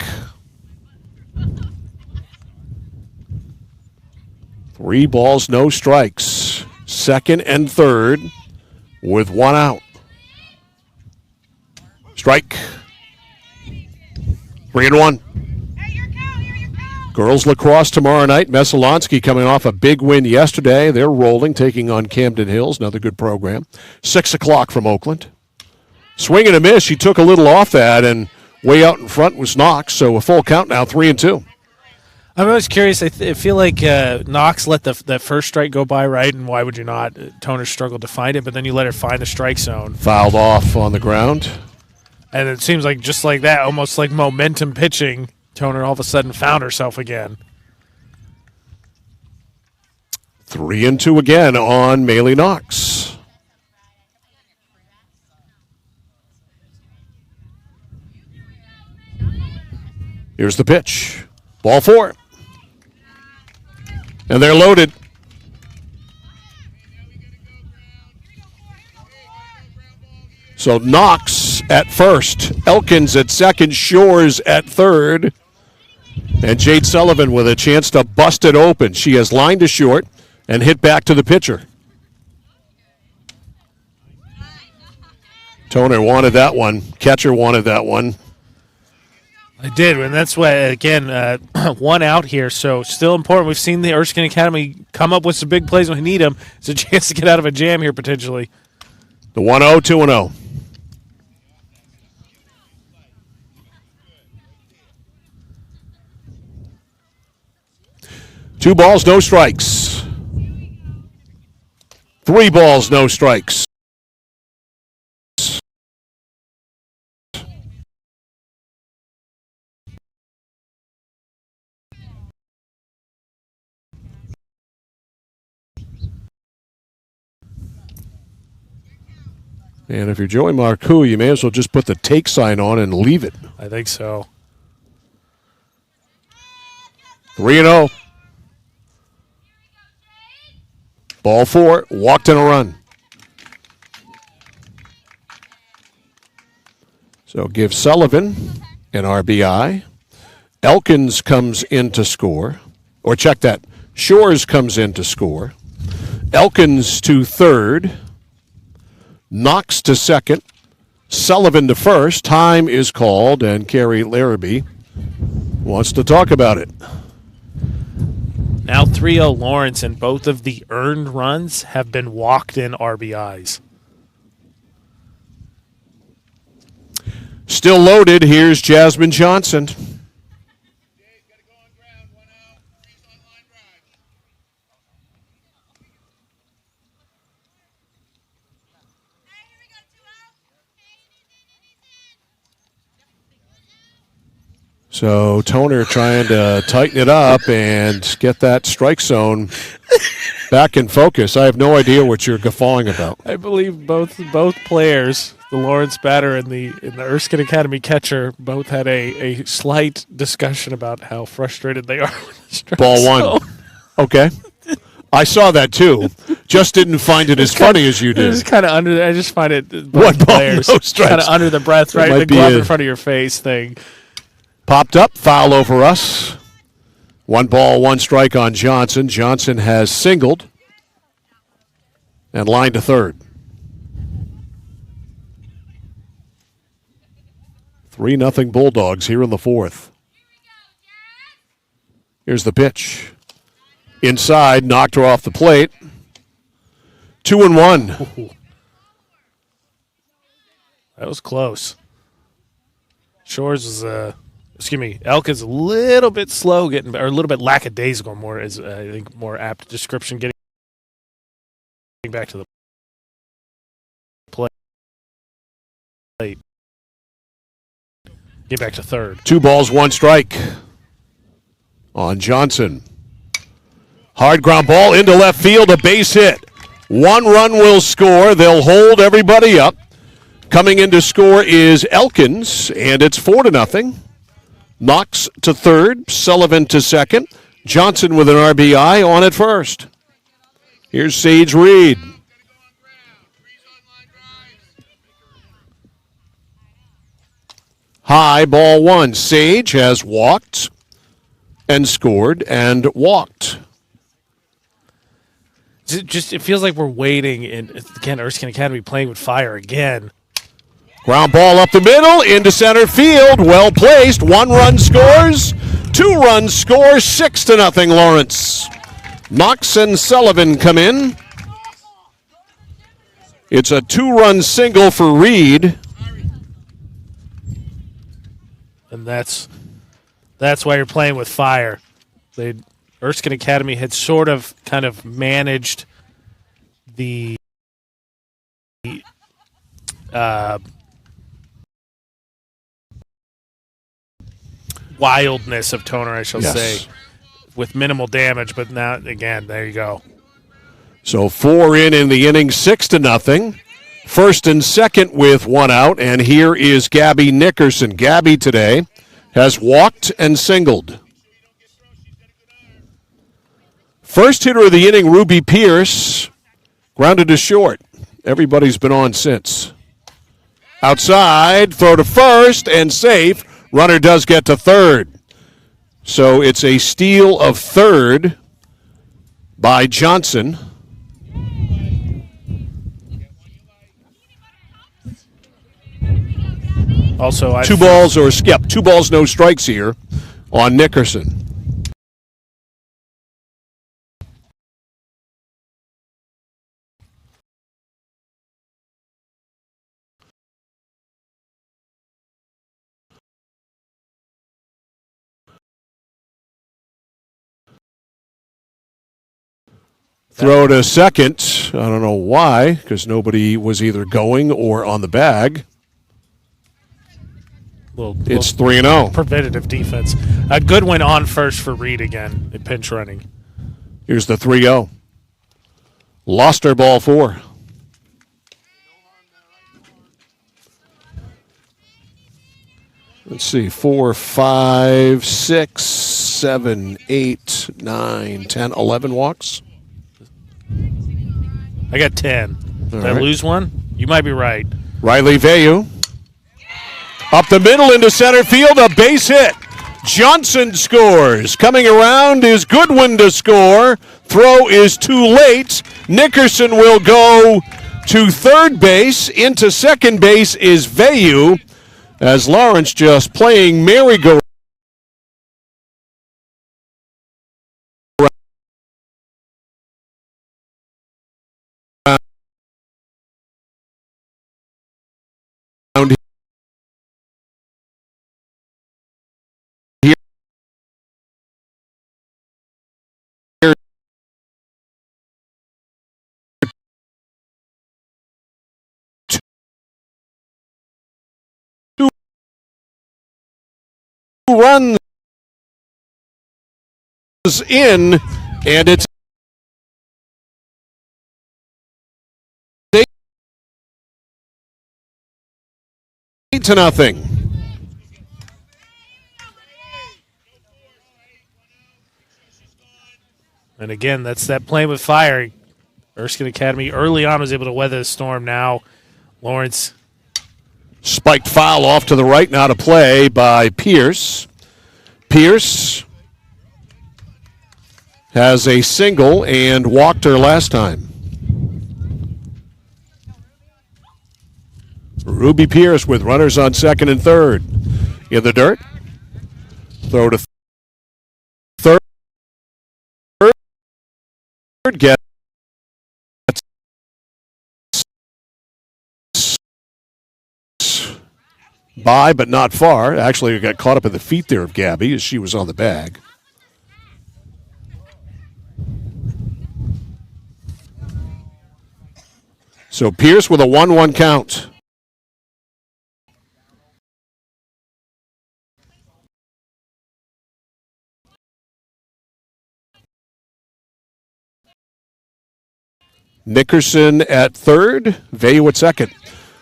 3 balls, no strikes. Second and third with 1 out. Strike. 3-1. Girls lacrosse tomorrow night. Messalonsky coming off a big win yesterday. They're rolling, taking on Camden Hills. Another good program. 6 o'clock from Oakland. Swing and a miss. She took a little off that, and way out in front was Knox. So a full count now, 3-2. I'm always curious. I feel like Knox let that first strike go by, right? And why would you not? Toner struggled to find it, but then you let her find the strike zone. Fouled off on the ground. And it seems like just like that, almost like momentum pitching, Toner all of a sudden found herself again. 3-2 again on Maley Knox. Here's the pitch. Ball 4. And they're loaded. So Knox at first, Elkins at second, Shores at third, and Jade Sullivan with a chance to bust it open. She has lined to short and hit back to the pitcher. Toner wanted that one. Catcher wanted that one. I did, and that's why, again, 1 out here, so still important. We've seen the Erskine Academy come up with some big plays when we need them. It's a chance to get out of a jam here, potentially. The 1-0, 2-0. Two balls, no strikes. 3 balls, no strikes. And if you're Joey Marcoux, you may as well just put the take sign on and leave it. I think so. 3-0. Ball 4, walked in a run. So give Sullivan an RBI. Elkins comes in to score. Or check that. Shores comes in to score. Elkins to third. Knox to second. Sullivan to first. Time is called, and Carrie Larrabee wants to talk about it. Now 3-0 Lawrence, and both of the earned runs have been walked-in RBIs. Still loaded. Here's Jasmine Johnson. So Toner trying to tighten it up and get that strike zone back in focus. I have no idea what you're guffawing about. I believe both players, the Lawrence batter and the Erskine Academy catcher, both had a slight discussion about how frustrated they are with the strike Ball 1. zone. Okay. I saw that too. Just didn't find it as funny as you did. It's kind of under. I just find it both One ball, players no strikes. kind of under the breath, right? The glove in front of your face thing. Popped up, foul over us. 1 ball, 1 strike on Johnson. Johnson has singled and lined to third. 3-0 Bulldogs here in the 4th. Here's the pitch. Inside, knocked her off the plate. 2-1. Ooh. That was close. Shores was, Elk is a little bit slow getting, or a little bit lackadaisical, more is I think more apt description, getting back to the plate. Get back to third. 2 balls, 1 strike on Johnson. Hard ground ball into left field, a base hit. 1 run will score. They'll hold everybody up. Coming in to score is Elkins, and it's 4-0. Knox to third, Sullivan to second. Johnson with an RBI on at first. Here's Sage Reed. High ball 1. Sage has walked and scored and walked. It feels like we're waiting, and again, Erskine Academy playing with fire again. Ground ball up the middle, into center field, well placed. 1 run scores, 2 runs score, 6-0 Lawrence. Knox and Sullivan come in. It's a 2-run single for Reed. And that's why you're playing with fire. Erskine Academy had sort of kind of managed the wildness of Toner, I shall say, with minimal damage. But now, again, there you go. So 4 in the inning, 6-0. First and second with 1 out, and here is Gabby Nickerson. Gabby today has walked and singled. First hitter of the inning, Ruby Pierce, grounded to short. Everybody's been on since. Outside, throw to first, and safe. Runner does get to third. So it's a steal of third by Johnson. Also, 2 balls or skip. 2 balls, no strikes here on Nickerson. Throw to second. I don't know why, because nobody was either going or on the bag. It's 3-0. Preventative defense. A good one on first for Reed again in pinch running. Here's the 3-0. Lost her ball 4. Let's see, 4, 5, 6, 7, 8, 9, 10, 11 walks. I got 10. Did I lose one? You might be right. Riley Veyu. Up the middle into center field, a base hit. Johnson scores. Coming around is Goodwin to score. Throw is too late. Nickerson will go to third base. Into second base is Veyu, as Lawrence just playing merry-go-round. Runs in, and it's 8-0. And again, that's that playing with fire. Erskine Academy early on was able to weather the storm. Now Lawrence spiked foul off to the right, now to play by Pierce. Pierce has a single and walked her last time. Ruby Pierce with runners on second and third. In the dirt. Throw to third. gets by, but not far. Actually, it got caught up in the feet there of Gabby as she was on the bag. So Pierce with a 1-1 count. Nickerson at third, Vayu at second.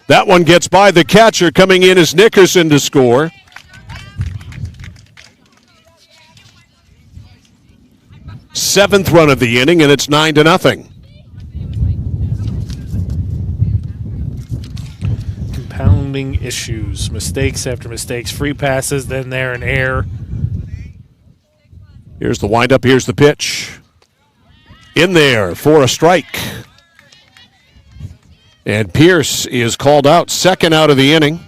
That one gets by the catcher. Coming in is Nickerson to score. Seventh run of the inning, and it's 9-0. Compounding issues, mistakes after mistakes, free passes, then there in air. Here's the windup, here's the pitch. In there for a strike. And Pierce is called out, second out of the inning.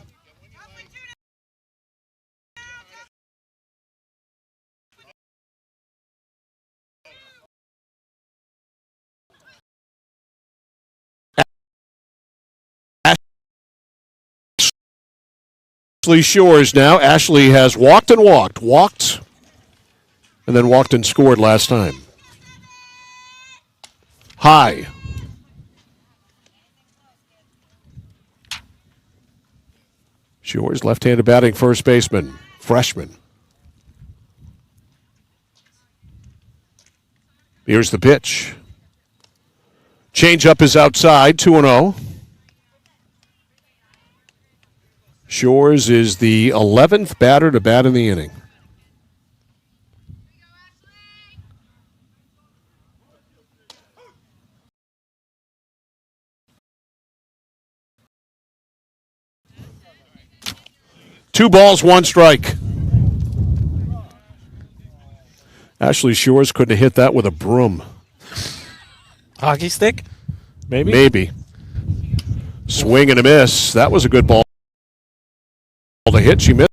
Ashley Shores now. Ashley has walked and walked, and then walked and scored last time. High. Shores, left-handed batting first baseman, freshman. Here's the pitch. Change-up is outside, 2-0. Shores is the 11th batter to bat in the inning. Two balls, one strike. Ashley Shores couldn't have hit that with a broom. Hockey stick? Maybe? Maybe. Swing and a miss. That was a good ball to hit. She missed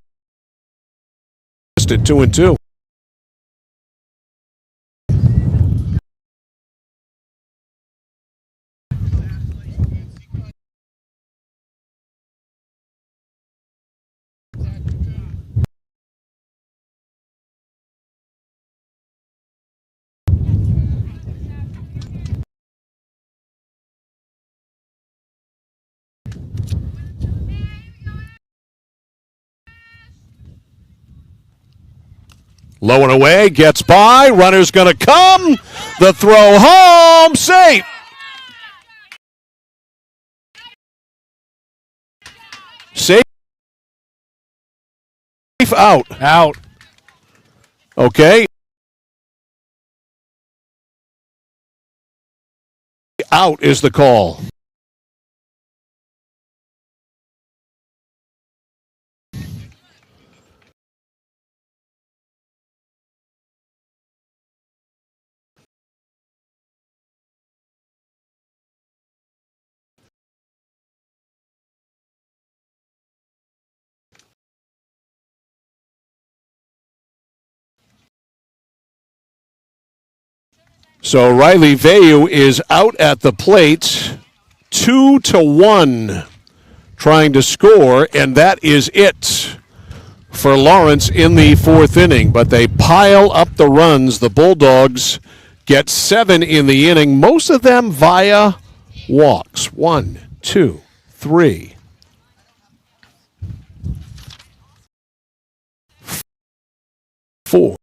it, 2-2. Low and away, gets by, runner's going to come, the throw home, safe. Safe out. Out. Okay. Out is the call. So Riley Vayu is out at the plate, 2-1, trying to score, and that is it for Lawrence in the fourth inning. But they pile up the runs. The Bulldogs get 7 in the inning, most of them via walks. 1, 2, 3, 4.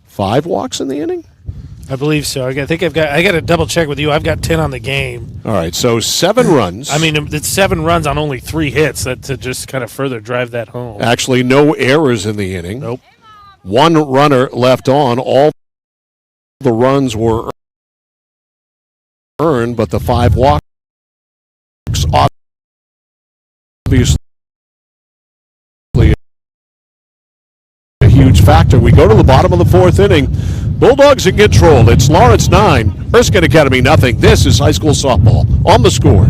5 walks in the inning? I believe so. I got to double check with you. I've got 10 on the game. All right, so 7 runs. I mean, it's 7 runs on only 3 hits to just kind of further drive that home. Actually, no errors in the inning. Nope. 1 runner left on. All the runs were earned, but the 5 walks obviously a huge factor. We go to the bottom of the fourth inning. Bulldogs in control. It's Lawrence 9, Erskine Academy nothing. This is high school softball. On the Score.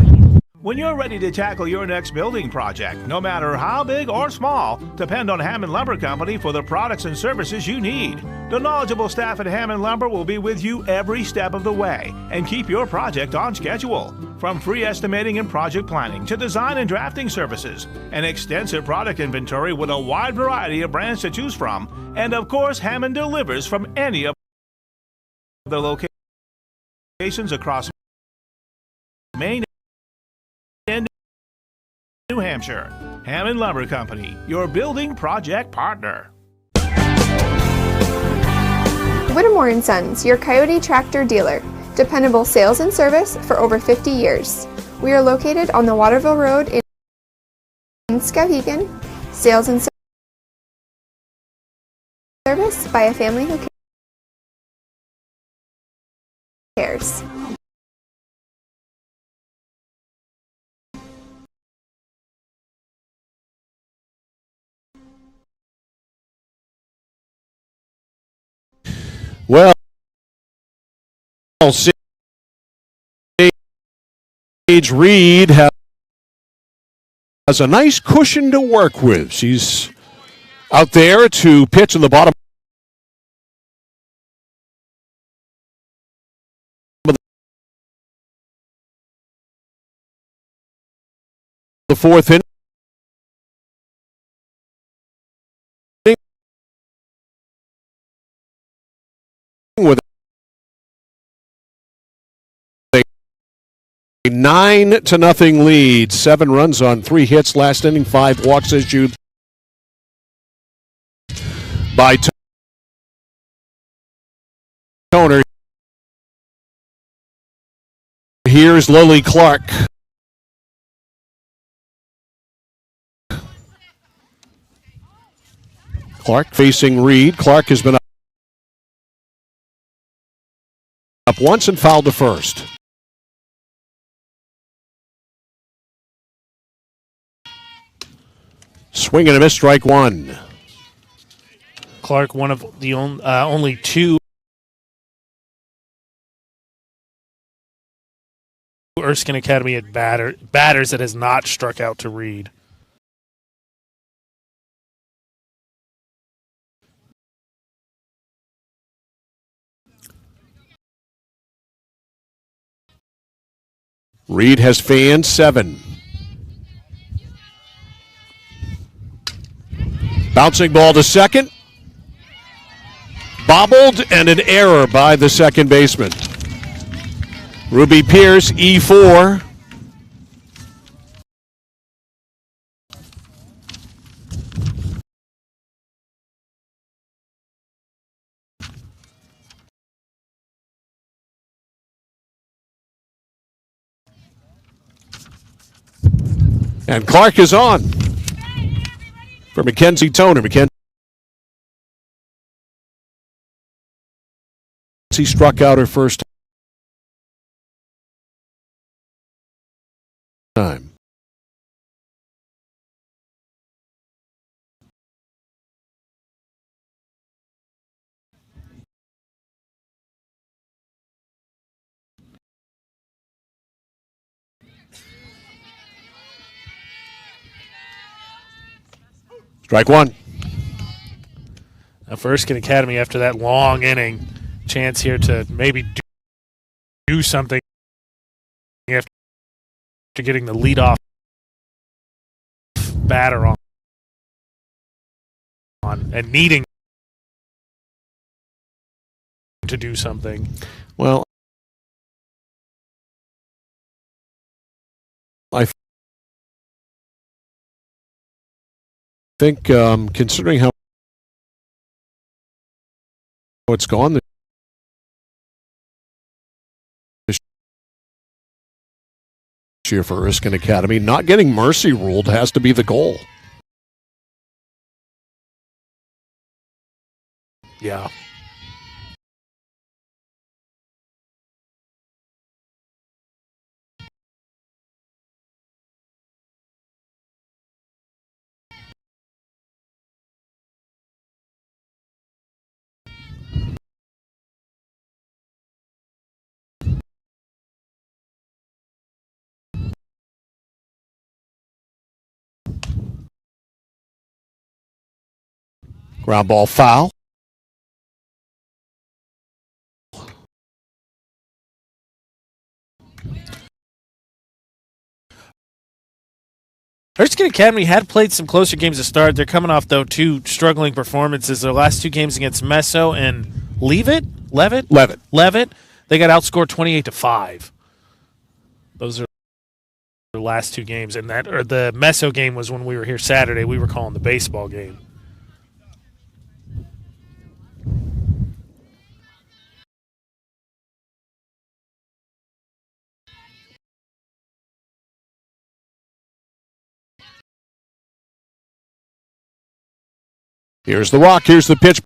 When you're ready to tackle your next building project, no matter how big or small, depend on Hammond Lumber Company for the products and services you need. The knowledgeable staff at Hammond Lumber will be with you every step of the way and keep your project on schedule. From free estimating and project planning to design and drafting services, an extensive product inventory with a wide variety of brands to choose from, and of course, Hammond delivers from any of the locations across Maine and New Hampshire. Hammond Lumber Company, your building project partner. Whittemore & Sons, your Coyote tractor dealer. Dependable sales and service for over 50 years. We are located on the Waterville Road in Skowhegan. Sales and service by a family who cares. Well, Sage Reed has a nice cushion to work with. She's out there to pitch in the bottom of the fourth inning with a 9-0 lead. 7 runs on 3 hits. Last inning, 5 walks issued by Toner. Here's Lily Clark. Clark facing Reed. Clark has been up once and fouled to first. Swing and a miss, strike one. Clark, one of the only 2 Erskine Academy at batters that has not struck out to Reed. Reed has fanned 7. Bouncing ball to second. Bobbled and an error by the second baseman. Ruby Pierce, E4. And Clark is on for Mackenzie Toner. Mackenzie struck out her first time. Strike one. Now for Erskine Academy, after that long inning, chance here to maybe do something after getting the leadoff batter on and needing to do something. Well, I think considering how it's gone this year for Erskine Academy, not getting mercy ruled has to be the goal. Yeah. Ground ball foul. Erskine Academy had played some closer games to start. They're coming off, though, two struggling performances. Their last two games against Meso and Leavitt. They got outscored 28-5. Those are their last two games. And the Meso game was when we were here Saturday. We were calling the baseball game. Here's the walk. Here's the pitch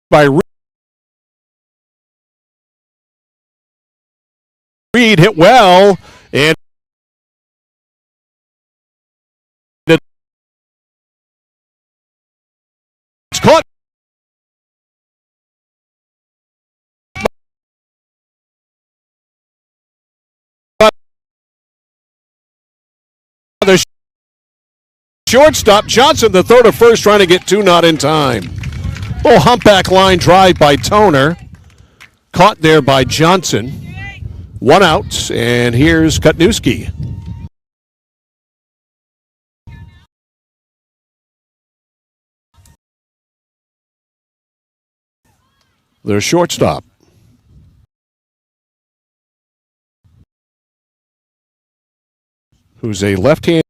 by Reed. Hit well. And it's caught by the shortstop. Johnson, the third of first, trying to get two, not in time. Oh, humpback line drive by Toner. Caught there by Johnson. One out, and here's Kutnewski. Their shortstop. Who's a left-handed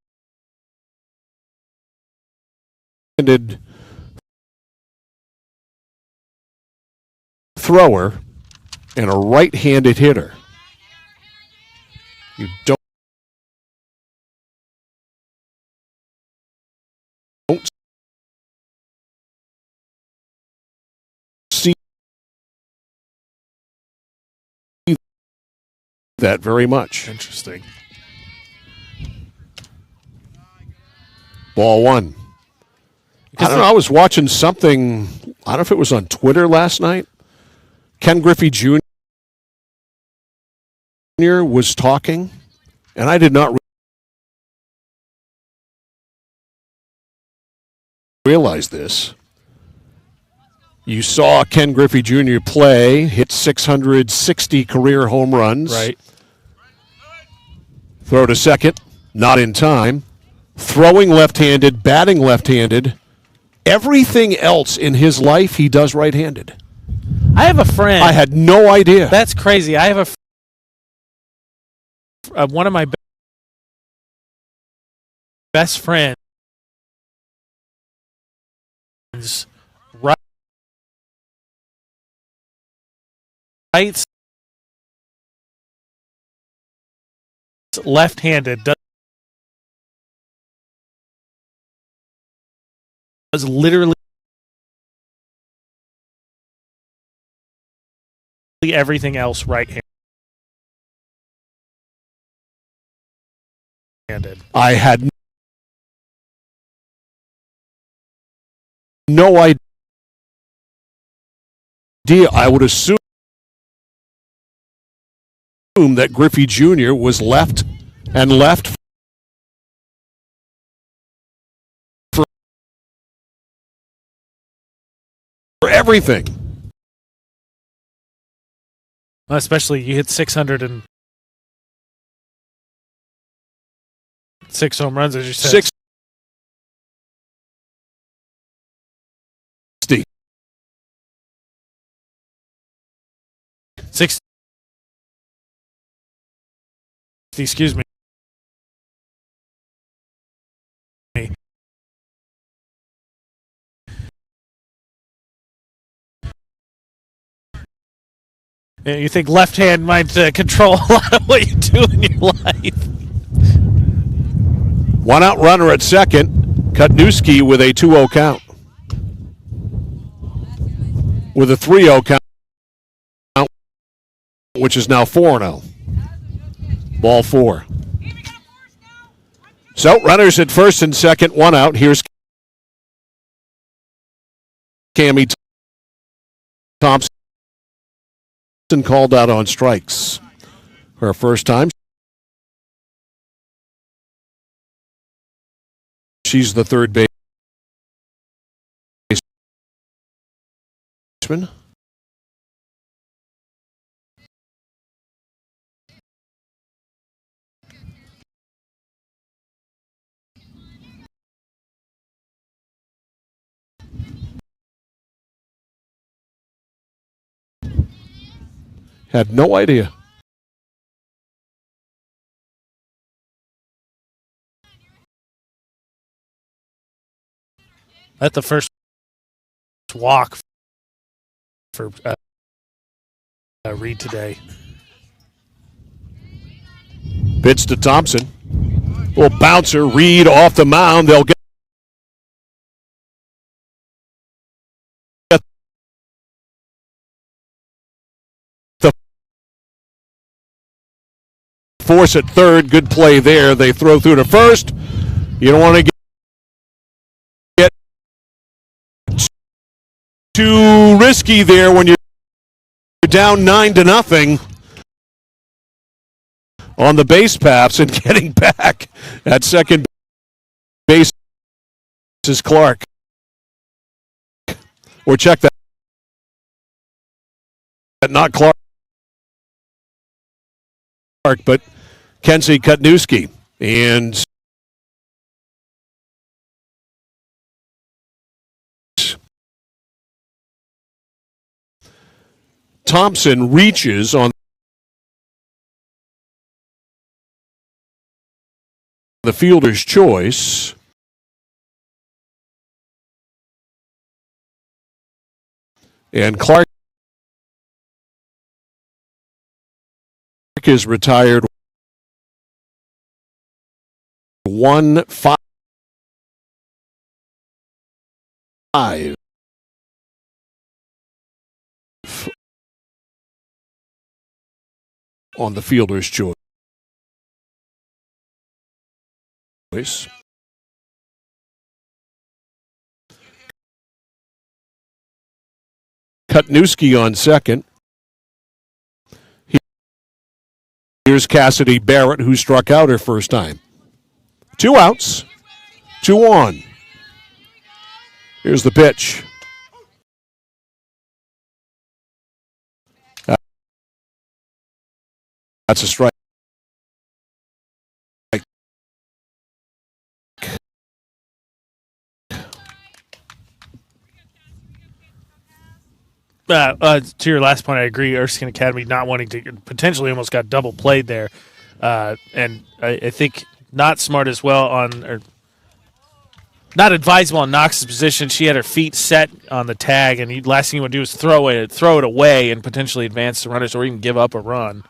thrower and a right-handed hitter. You don't see that very much. Interesting. Ball one. I don't know. I was watching something. I don't know if it was on Twitter last night. Ken Griffey Jr. was talking, and I did not realize this. You saw Ken Griffey Jr. play, hit 660 career home runs. Right. Throw to second, not in time. Throwing left-handed, batting left-handed. Everything else in his life he does right-handed. I have a friend. I had no idea. That's crazy. I have one of my best friends right left-handed does literally everything else right-handed. I had no idea. I would assume that Griffey Jr. was left for everything. Especially you hit 606 home runs, as you said. 60. Excuse me. You think left hand might control a lot of what you do in your life. One out runner at second. Kutnewski with a 2-0 count. With a 3-0 count, which is now 4-0. Ball four. So runners at first and second, one out. Here's Cammie Thompson called out on strikes. Her first time. She's the third baseman. Had no idea. That's the first walk for Reed today. Pitch to Thompson. Little bouncer. Reed off the mound. They'll get the force at third. Good play there. They throw through to first. You don't want to get too risky there when you're down 9-0 on the base paths, and getting back at second base is Clark. Or check that. Not Clark, but Kenzie Kutnewski. And Thompson reaches on the fielder's choice. And Clark is retired 1-5 on the fielder's choice. Kutnewski on second. Here's Cassidy Barrett, who struck out her first time. 2 outs, 2 on. Here's the pitch. That's a strike. To your last point, I agree. Erskine Academy not wanting to potentially almost got double played there, and I think not smart as well or not advisable on Knox's position. She had her feet set on the tag, and last thing you want to do is throw it away and potentially advance the runners or even give up a run.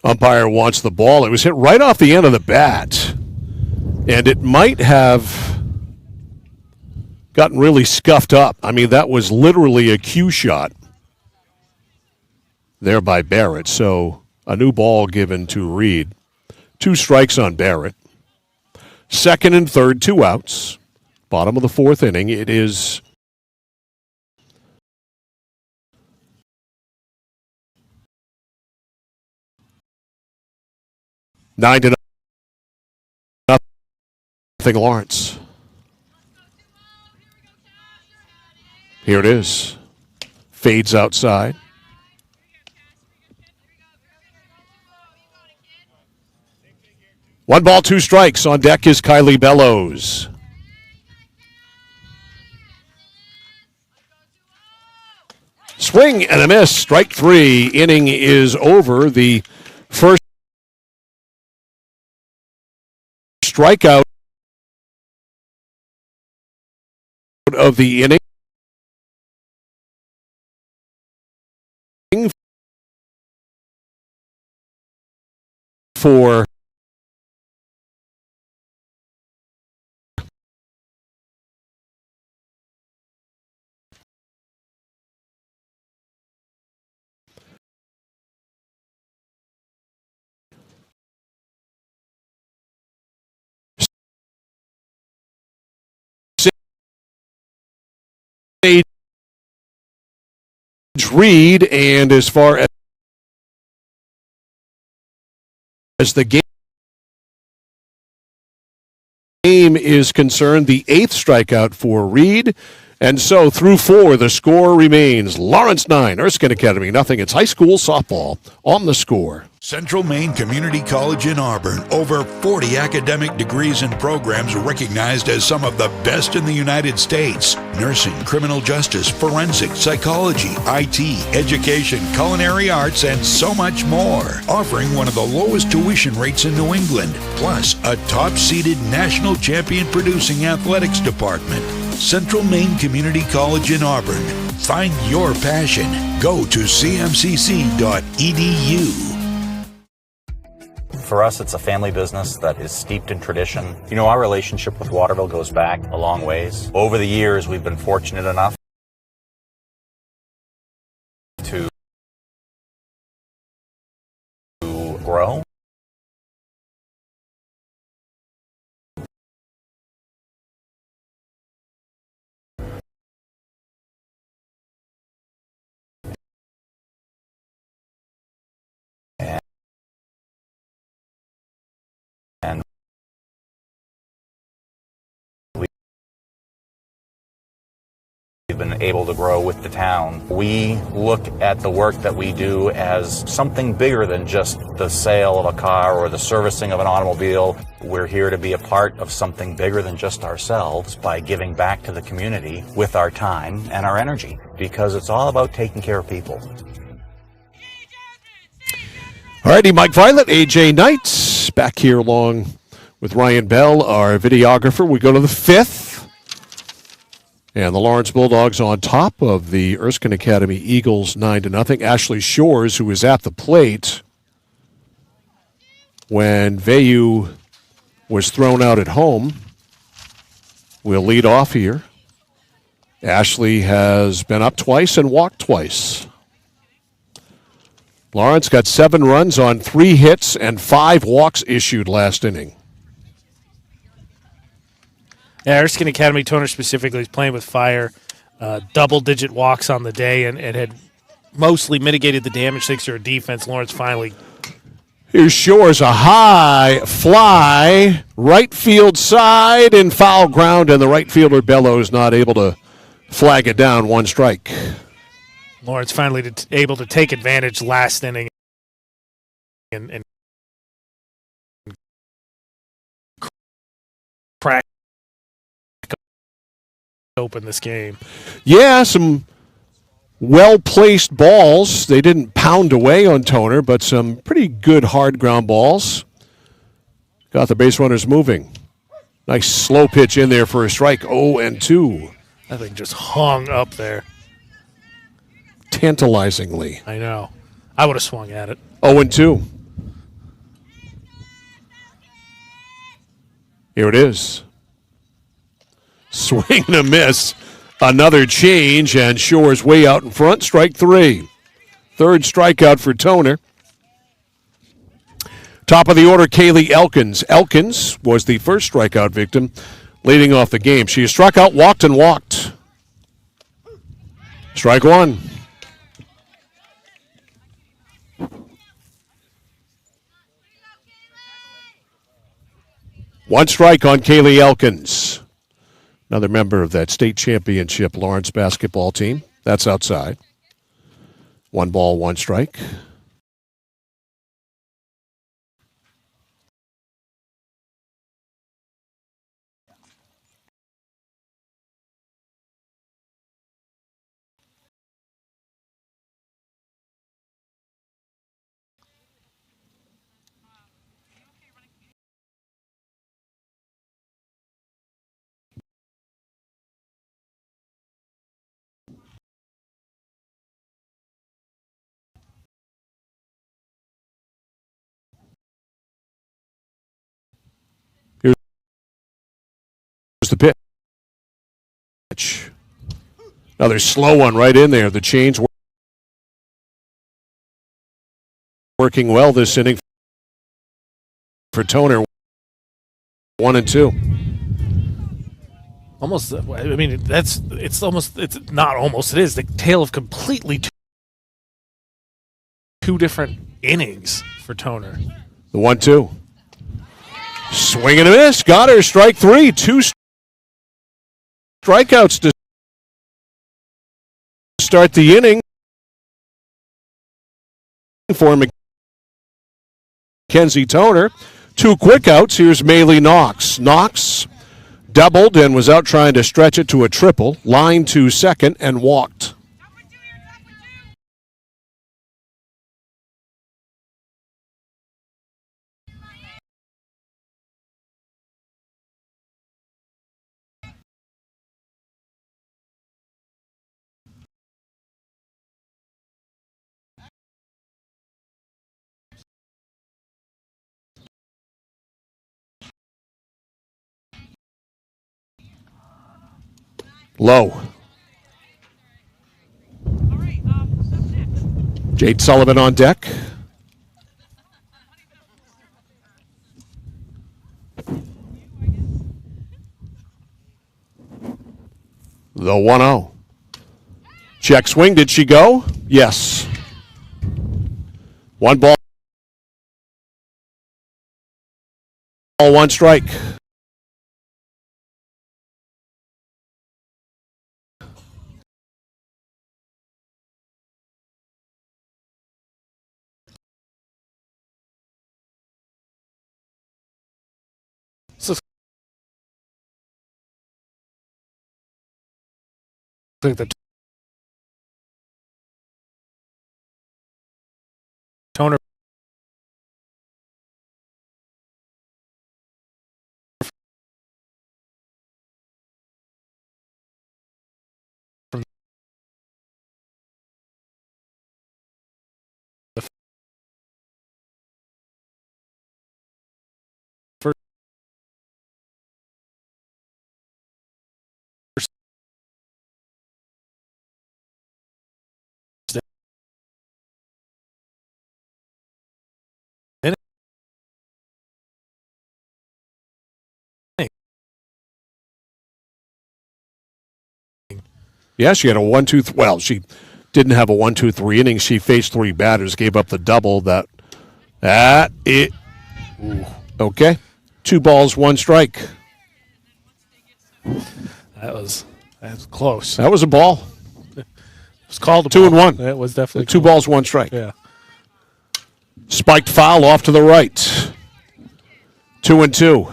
Umpire wants the ball. It was hit right off the end of the bat, and it might have gotten really scuffed up. I mean, that was literally a cue shot there by Barrett. So a new ball given to Reed. 2 strikes on Barrett. Second and third, 2 outs. Bottom of the 4th inning. It is nine to nothing Lawrence. Here it is. Fades outside. One ball, 2 strikes. On deck is Kylie Bellows. Swing and a miss. Strike 3. Inning is over. The first strikeout of the inning for Reed, and as far as the game is concerned, the 8th strikeout for Reed. And so through 4, the score remains Lawrence 9, Erskine Academy nothing. It's high school softball on the score. Central Maine Community College in Auburn. Over 40 academic degrees and programs recognized as some of the best in the United States. Nursing, criminal justice, forensic, psychology, IT, education, culinary arts, and so much more. Offering one of the lowest tuition rates in New England. Plus, a top-seeded national champion producing athletics department. Central Maine Community College in Auburn. Find your passion. Go to cmcc.edu. For us, it's a family business that is steeped in tradition. You know, our relationship with Waterville goes back a long ways. Over the years, we've been fortunate enough to grow. And we've been able to grow with the town. We look at the work that we do as something bigger than just the sale of a car or the servicing of an automobile. We're here to be a part of something bigger than just ourselves by giving back to the community with our time and our energy, because it's all about taking care of people. All righty, Mike Violet, AJ Knight, back here along with Ryan Bell, our videographer. We go to the 5th. And the Lawrence Bulldogs on top of the Erskine Academy Eagles 9-0. Ashley Shores, who was at the plate when Veyu was thrown out at home, will lead off here. Ashley has been up twice and walked twice. Lawrence got 7 runs on 3 hits and 5 walks issued last inning. Yeah, Erskine Academy Toner specifically is playing with fire. Double-digit walks on the day and had mostly mitigated the damage thanks to her defense. Lawrence finally. Here's Shores, a high fly, right field side, and foul ground, and the right fielder Bellows not able to flag it down. 1 strike. Lawrence finally able to take advantage last inning and crack open this game. Yeah, some well-placed balls. They didn't pound away on Toner, but some pretty good hard ground balls. Got the base runners moving. Nice slow pitch in there for a strike. 0-2. That thing just hung up there. Tantalizingly. I know. I would have swung at it. 0-2. Here it is. Swing and a miss. Another change, and Shores way out in front. Strike 3. 3rd strikeout for Toner. Top of the order, Kaylee Elkins. Elkins was the first strikeout victim leading off the game. She has struck out, walked, and walked. Strike 1. One strike on Kaylee Elkins. Another member of that state championship Lawrence basketball team. That's outside. 1 ball, 1 strike. Here's the pitch. Another slow one right in there. The change working well this inning for Toner. 1-2. Almost, I mean, it's not almost, it is the tale of completely 2 different innings for Toner. The 1-2. Swing and a miss. Got her. Strike 3. 2 strikeouts to start the inning for Mackenzie Toner. 2 quick outs. Here's Maylee Knox. Knox doubled and was out trying to stretch it to a triple. Line to second and walked. Low. Jade Sullivan on deck. The 1-0. Check swing. Did she go? Yes. 1 ball. 1 strike. The Toner from the first inning. Yeah, she had a 1-2. Well, she didn't have a 1-2-3 inning. She faced 3 batters, gave up the double. That it. Okay, 2 balls, 1 strike. That was close. That was a ball. It was called a 2-1. It was definitely 2 balls, 1 strike. Yeah. Spiked foul off to the right. 2-2.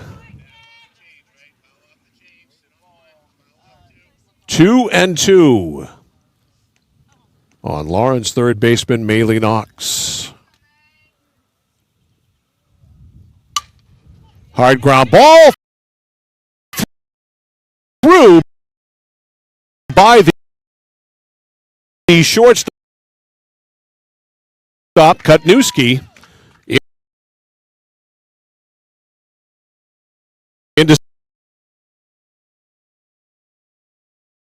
2-2 on Lawrence, third baseman Maylee Knox. Hard ground ball through by the shortstop Kutnewski into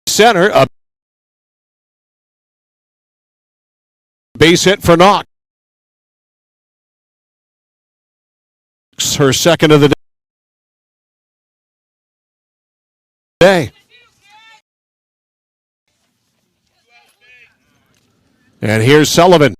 center. A base hit for Knox. Her second of the day. And here's Sullivan.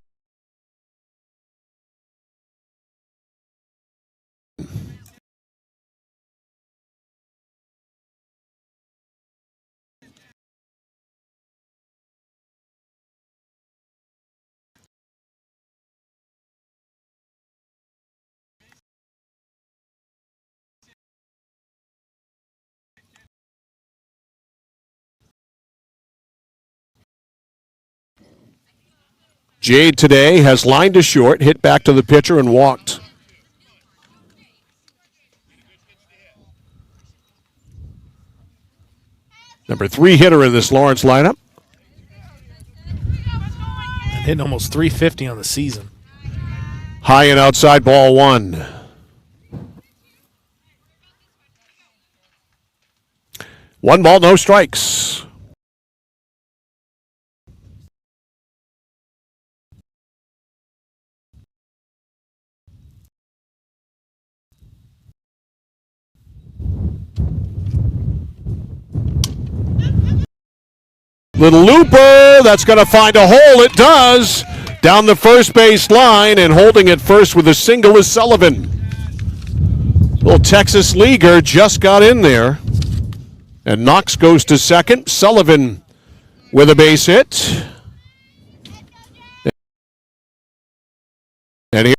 Jade today has lined to short, hit back to the pitcher, and walked. Number 3 hitter in this Lawrence lineup. And hitting almost 350 on the season. High and outside, ball 1. One ball, no strikes. Little looper, that's going to find a hole. It does. Down the first base line and holding it first with a single is Sullivan. Little Texas leaguer just got in there. And Knox goes to second. Sullivan with a base hit. And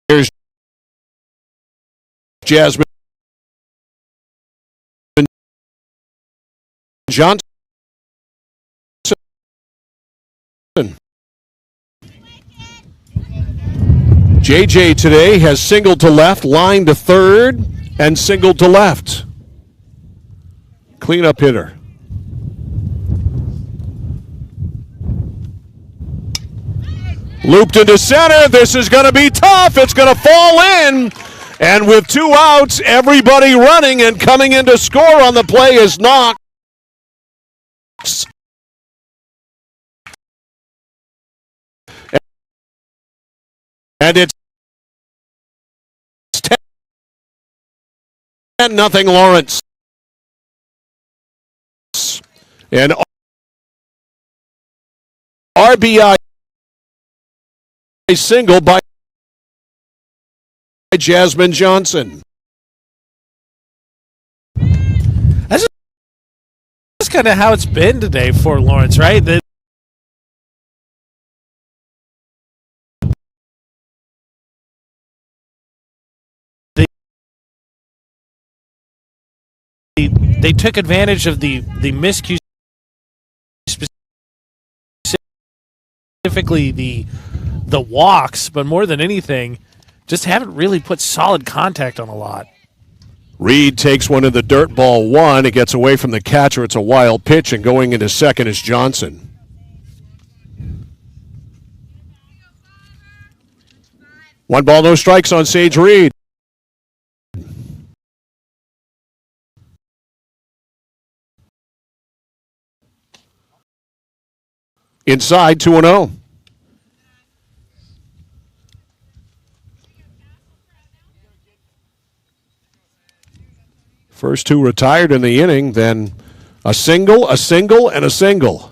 here's Jasmine Johnson. JJ today has singled to left, line to third, and singled to left. Cleanup hitter. Looped into center. This is going to be tough. It's going to fall in. And with 2 outs, everybody running and coming in to score on the play is Knox. And it's 10-0 Lawrence. And RBI single by Jasmine Johnson. That's kind of how it's been today for Lawrence, right? They took advantage of the miscue, specifically the walks, but more than anything, just haven't really put solid contact on a lot. Reed takes one in the dirt, ball 1. It gets away from the catcher. It's a wild pitch, and going into second is Johnson. One ball, no strikes on Sage Reed. Inside, 2-0. First 2 retired in the inning, then a single, and a single.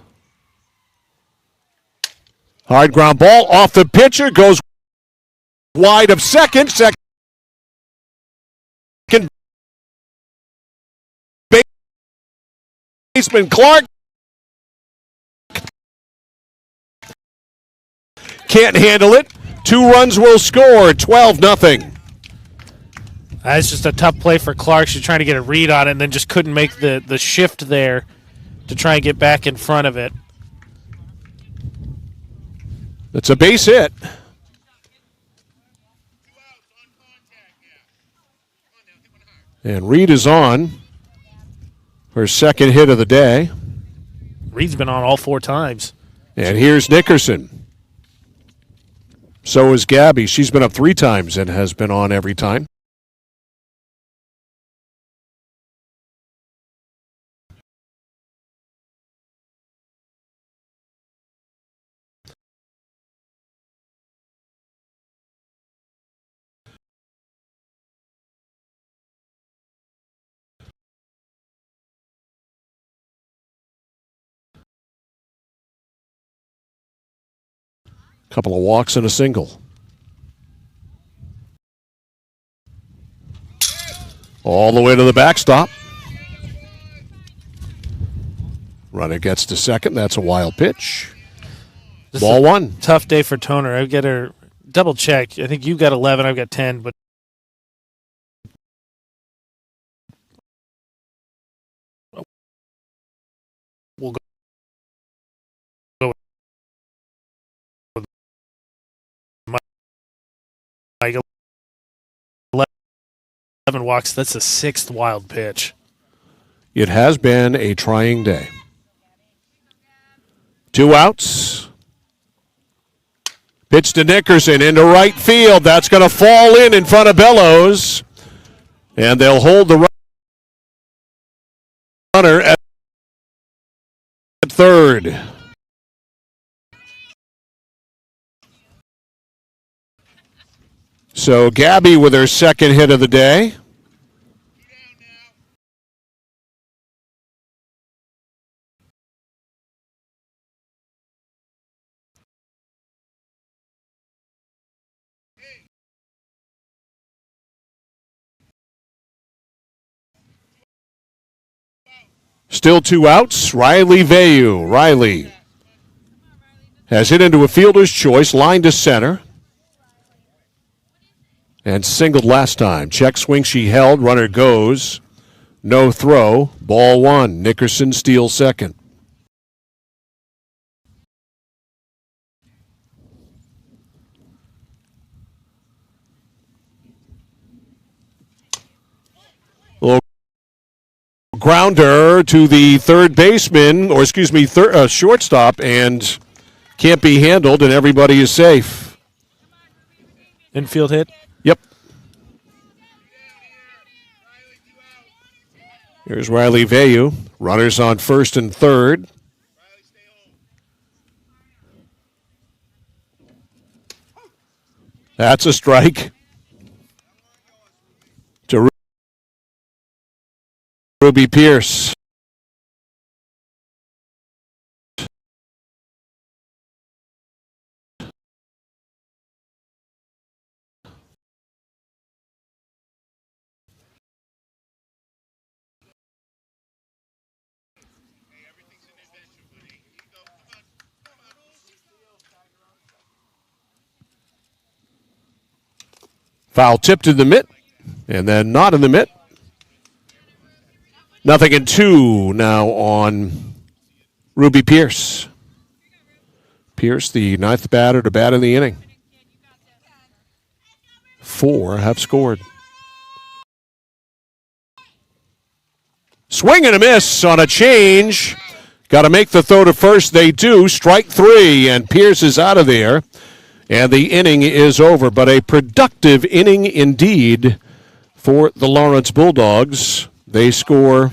Hard ground ball off the pitcher, goes wide of second. Second baseman Clark can't handle it. 2 runs will score, 12-0. That's just a tough play for Clark. She's trying to get a read on it and then just couldn't make the shift there to try and get back in front of it. It's a base hit. And Reed is on her second hit of the day. Reed's been on all 4 times. And here's Nickerson. So is Gabby. She's been up 3 times and has been on every time. Couple of walks and a single. All the way to the backstop. Runner gets to second. That's a wild pitch. Ball 1. Tough day for Toner. I get her double check. I think you got 11. I've got 10, but we'll go with Mike. 11 walks. That's the 6th wild pitch. It has been a trying day. 2 outs. Pitch to Nickerson into right field. That's going to fall in front of Bellows. And they'll hold the runner at third. So Gabby with her second hit of the day. Still 2 outs. Riley Vayu. Riley has hit into a fielder's choice, line to center. And singled last time. Check swing she held. Runner goes. No throw. Ball 1. Nickerson steals second. Little grounder to the third baseman, or excuse me, shortstop, and can't be handled, and everybody is safe. Infield hit? Yep. Here's Riley Vayu. Runners on first and third. That's a strike. To Ruby Pierce. Foul tipped in the mitt, and then not in the mitt. 0-2 now on Ruby Pierce. Pierce, the ninth batter to bat in the inning. 4 have scored. Swing and a miss on a change. Got to make the throw to first. They do. Strike 3, and Pierce is out of there. And the inning is over, but a productive inning indeed for the Lawrence Bulldogs. They score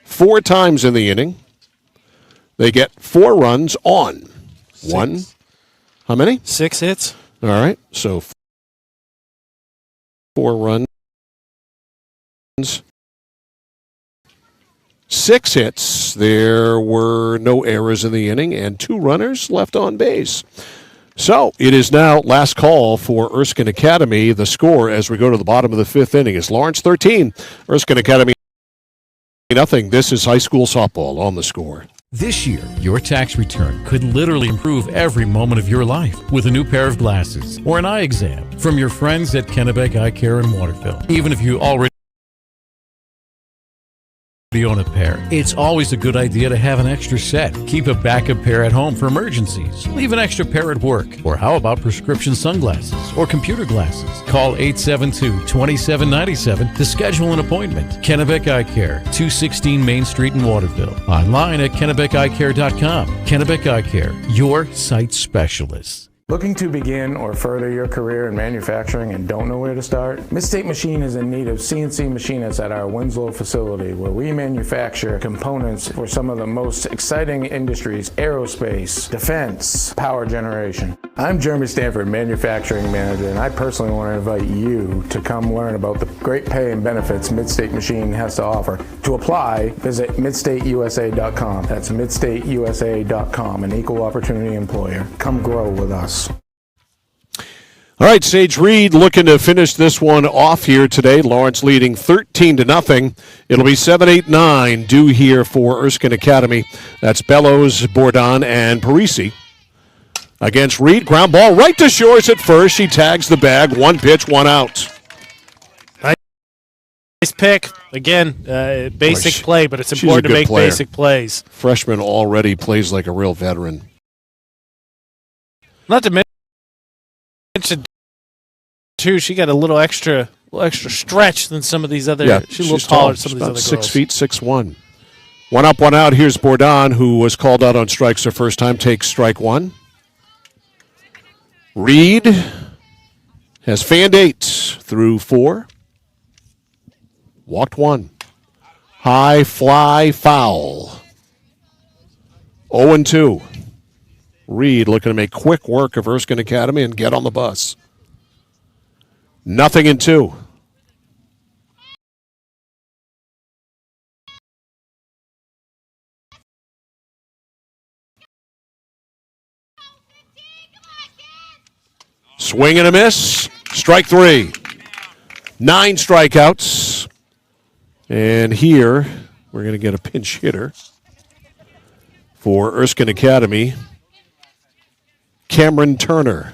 4 times in the inning. They get 4 runs on. 1. How many? 6 hits. All right, so 4 runs. 6 hits. There were no errors in the inning, and 2 runners left on base. So it is now last call for Erskine Academy. The score as we go to the bottom of the 5th inning is Lawrence 13, Erskine Academy nothing. This is high school softball on the score. This year, your tax return could literally improve every moment of your life with a new pair of glasses or an eye exam from your friends at Kennebec Eye Care in Waterville. Even if you already own a pair, it's always a good idea to have an extra set. Keep a backup pair at home for emergencies. Leave an extra pair at work. Or how about prescription sunglasses or computer glasses? Call 872-2797 to schedule an appointment. Kennebec Eye Care, 216 Main Street in Waterville. Online at kennebeceyecare.com. Kennebec Eye Care, your sight specialist. Looking to begin or further your career in manufacturing and don't know where to start? Midstate Machine is in need of CNC machinists at our Winslow facility, where we manufacture components for some of the most exciting industries: aerospace, defense, power generation. I'm Jeremy Stanford, manufacturing manager, and I personally want to invite you to come learn about the great pay and benefits Midstate Machine has to offer. To apply, visit midstateusa.com. That's midstateusa.com, an equal opportunity employer. Come grow with us. All right, Sage Reed looking to finish this one off here today. Lawrence leading 13-0. It'll be 7-8-9 due here for Erskine Academy. That's Bellows, Bourdon, and Parisi. Against Reed, ground ball right to Shores at first. She tags the bag. 1 pitch, 1 out. Nice pick. Again, basic play, but it's important to make basic plays. Freshman already plays like a real veteran. Not to mention, too, she got a little extra stretch than some of these other. Yeah, she's a little taller than some of these other girls. 6 feet, 6'1". 1 up, 1 out. Here's Bourdon, who was called out on strikes her first time, takes strike 1. Reed has fanned 8 through 4. Walked 1. High fly foul. 0-2. Reed looking to make quick work of Erskine Academy and get on the bus. 0-2. Swing and a miss. Strike 3. 9 strikeouts. And here We're going to get a pinch hitter for Erskine Academy, Cameron Turner.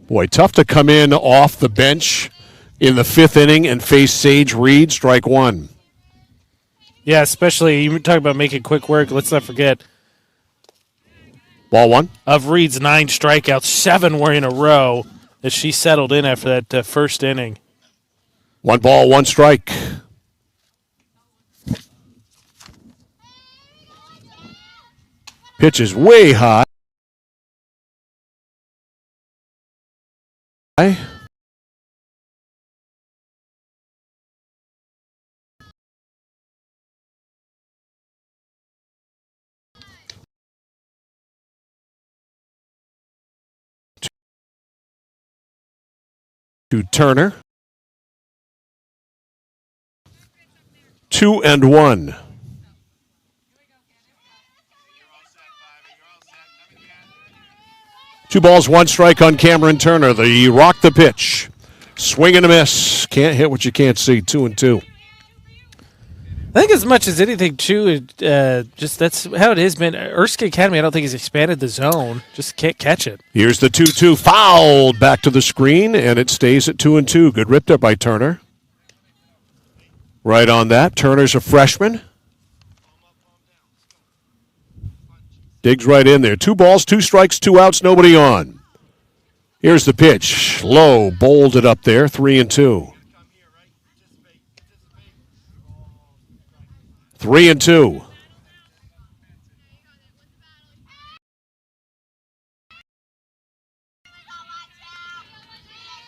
Boy, tough to come in off the bench in the fifth inning and face Sage Reed, strike one. Yeah, especially you talk about making quick work. Let's not forget. Ball one. Of Reed's 9 strikeouts, 7 were in a row as she settled in after that first inning. 1 ball, 1 strike. Pitch is way high. 2 Turner. 2-1. Two balls, 1 strike on Cameron Turner. The rock the pitch. Swing and a miss. Can't hit what you can't see. 2-2. I think as much as anything, too, just that's how it has been. Erskine Academy, I don't think, has expanded the zone. Just can't catch it. Here's the 2-2. Fouled back to the screen, and it stays at 2-2. Good rip there by Turner. Right on that. Turner's a freshman. Digs right in there. 2 balls, 2 strikes, 2 outs, nobody on. Here's the pitch. Low, bowled it up there. 3-2. 3-2.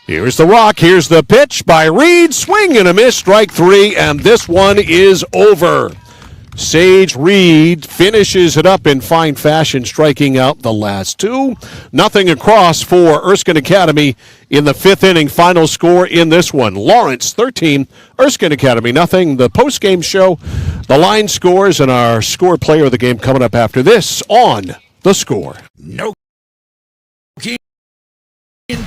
Here's the rock. Here's the pitch by Reed. Swing and a miss. Strike 3, and this one is over. Sage Reed finishes it up in fine fashion, striking out the last 2. Nothing across for Erskine Academy in the 5th inning. Final score in this one. Lawrence 13, Erskine Academy nothing. The post-game show, the line scores, and our score player of the game coming up after this on The Score. No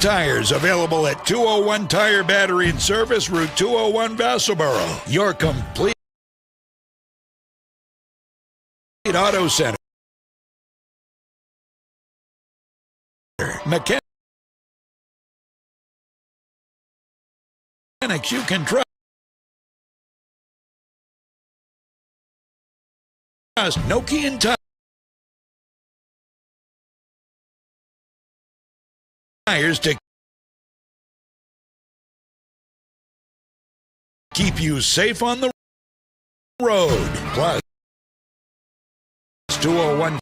Tires available at 201 Tire Battery and Service, Route 201, Vassalboro. Your complete auto center. Mechanics you can trust. Nokian Tires to keep you safe on the road. Plus, 201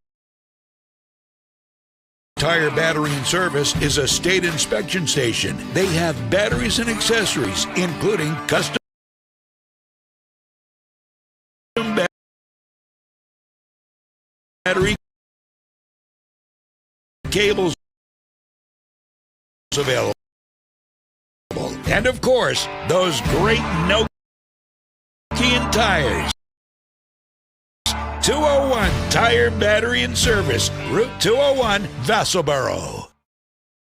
Tire Battery and Service is a state inspection station. They have batteries and accessories, including custom battery cables available. And of course, those great Nokian tires. 201 Tire Battery and Service, Route 201, Vassalboro.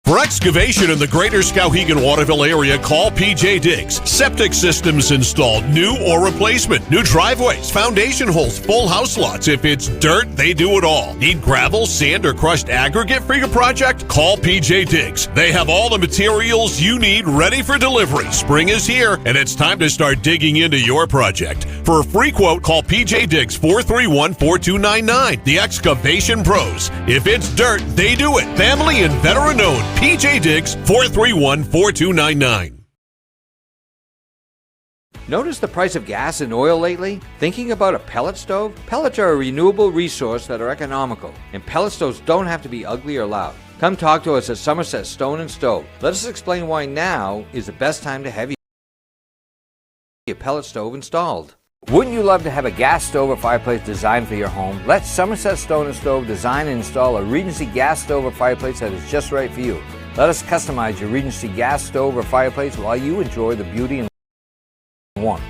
For excavation in the greater Skowhegan-Waterville area, call PJ Diggs. Septic systems installed, new or replacement. New driveways, foundation holes, full house lots. If it's dirt, they do it all. Need gravel, sand, or crushed aggregate for your project? Call PJ Diggs. They have all the materials you need ready for delivery. Spring is here, and it's time to start digging into your project. For a free quote, call PJ Diggs 431-4299. The Excavation Pros. If it's dirt, they do it. Family and veteran-owned. PJ Diggs, 431-4299. Notice the price of gas and oil lately? Thinking about a pellet stove? Pellets are a renewable resource that are economical, and pellet stoves don't have to be ugly or loud. Come talk to us at Somerset Stone & Stove. Let us explain why now is the best time to have your pellet stove installed. Wouldn't you love to have a gas stove or fireplace designed for your home? Let Somerset Stone & Stove design and install a Regency gas stove or fireplace that is just right for you. Let us customize your Regency gas stove or fireplace while you enjoy the beauty and warmth.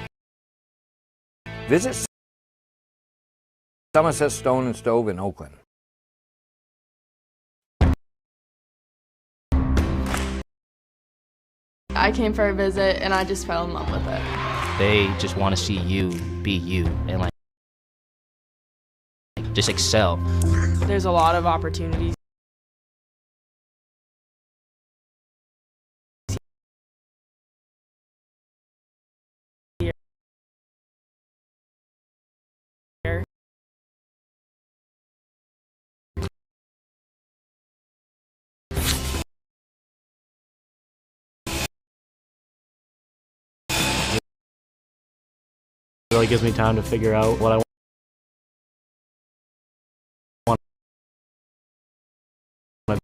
Visit Somerset Stone & Stove in Oakland. I came for a visit and I just fell in love with it. They just want to see you be you and like just excel. There's a lot of opportunities here. It really gives me time to figure out what I want to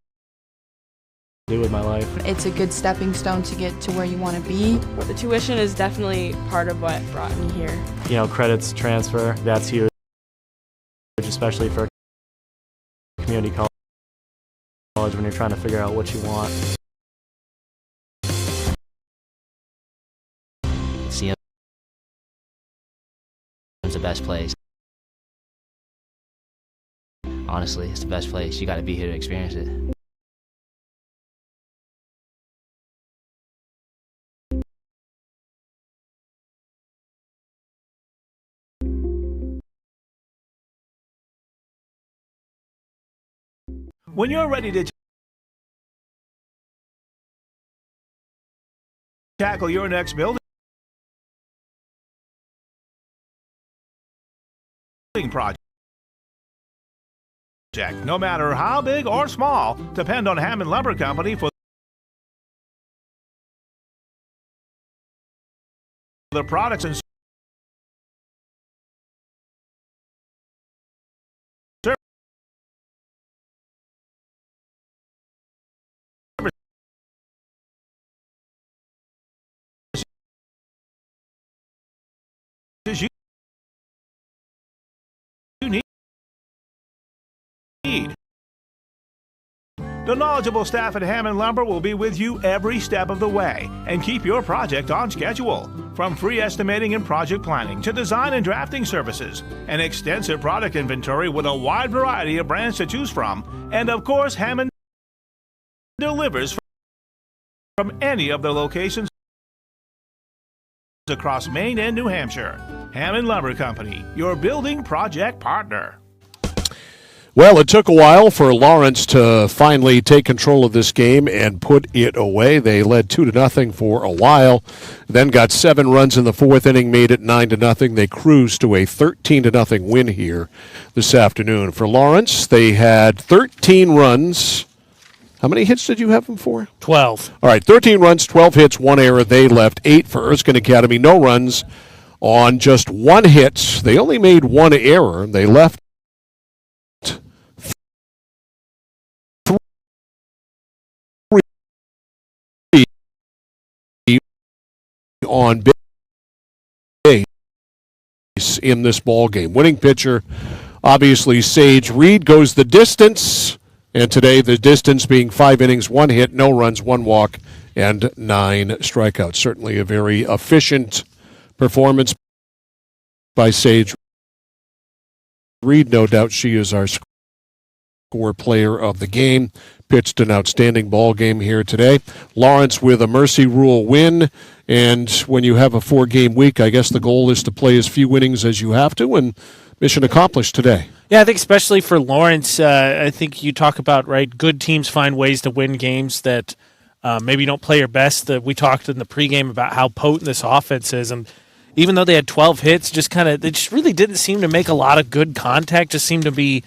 do with my life. It's a good stepping stone to get to where you want to be. The tuition is definitely part of what brought me here. You know, credits transfer, that's huge, especially for a community college when you're trying to figure out what you want. CM's the best place. Honestly, it's the best place. You got to be here to experience it. When you're ready to tackle your next building project, no matter how big or small, depend on Hammond Lumber Company for the products and services you need. The knowledgeable staff at Hammond Lumber will be with you every step of the way and keep your project on schedule. From free estimating and project planning to design and drafting services, an extensive product inventory with a wide variety of brands to choose from, and of course, Hammond delivers from any of the locations across Maine and New Hampshire. Hammond Lumber Company, your building project partner. Well, it took a while for Lawrence to finally take control of this game and put it away. They led 2-0 for a while, then got 7 runs in the 4th inning, made it 9-0. They cruised to a 13-0 win here this afternoon. For Lawrence, they had 13 runs. How many hits did you have them for? 12. All right, 13 runs, 12 hits, 1 error. They left 8 for Erskine Academy. No runs on just 1 hit. They only made 1 error. They left on base in this ball game. Winning pitcher, obviously, Sage Reed goes the distance, and today the distance being 5 innings, 1 hit, no runs, 1 walk, and 9 strikeouts. Certainly a very efficient performance by Sage Reed. No doubt she is our score player of the game. Pitched an outstanding ball game here today. Lawrence with a mercy rule win, and when you have a 4-game week, I guess the goal is to play as few innings as you have to, and mission accomplished today. Yeah, I think especially for Lawrence, I think you talk about, right, good teams find ways to win games that maybe don't play your best. We talked in the pregame about how potent this offense is, and even though they had 12 hits, they just really didn't seem to make a lot of good contact, just seemed to be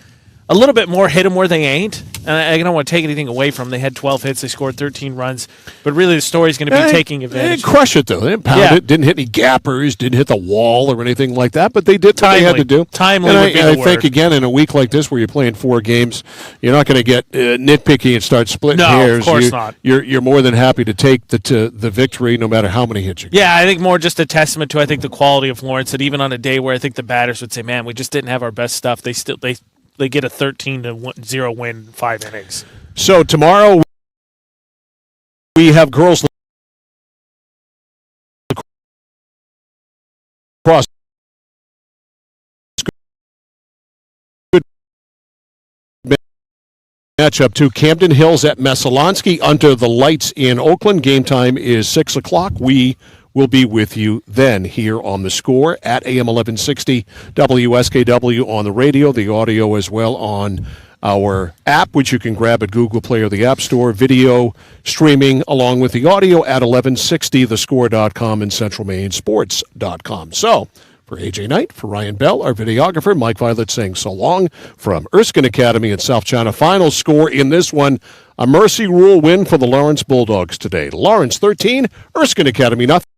a little bit more hit them where they ain't. And I don't want to take anything away from them. They had 12 hits. They scored 13 runs. But really the story's going to be taking advantage. They didn't crush it, though. They didn't pound it. Didn't hit any gappers. Didn't hit the wall or anything like that. But they did what they had to do. Timely and would be the I word. think, again, in a week like this where you're playing 4 games, you're not going to get nitpicky and start splitting hairs. No, of course not. You're more than happy to take the victory no matter how many hits you get. Yeah, I think more just a testament to, I think, the quality of Lawrence, that even on a day where I think the batters would say, man, we just didn't have our best stuff, they get a 13-0 win in 5 innings. So tomorrow we have girls lacrosse. Good matchup to Camden Hills at Messalonsky under the lights in Oakland. Game time is 6 o'clock. We We'll be with you then here on The Score at AM 1160 WSKW on the radio, the audio as well on our app, which you can grab at Google Play or the App Store, video streaming along with the audio at 1160thescore.com and centralmainesports.com. So, for AJ Knight, for Ryan Bell, our videographer, Mike Violet saying so long from Erskine Academy in South China. Final score in this one, a mercy rule win for the Lawrence Bulldogs today. Lawrence 13, Erskine Academy nothing.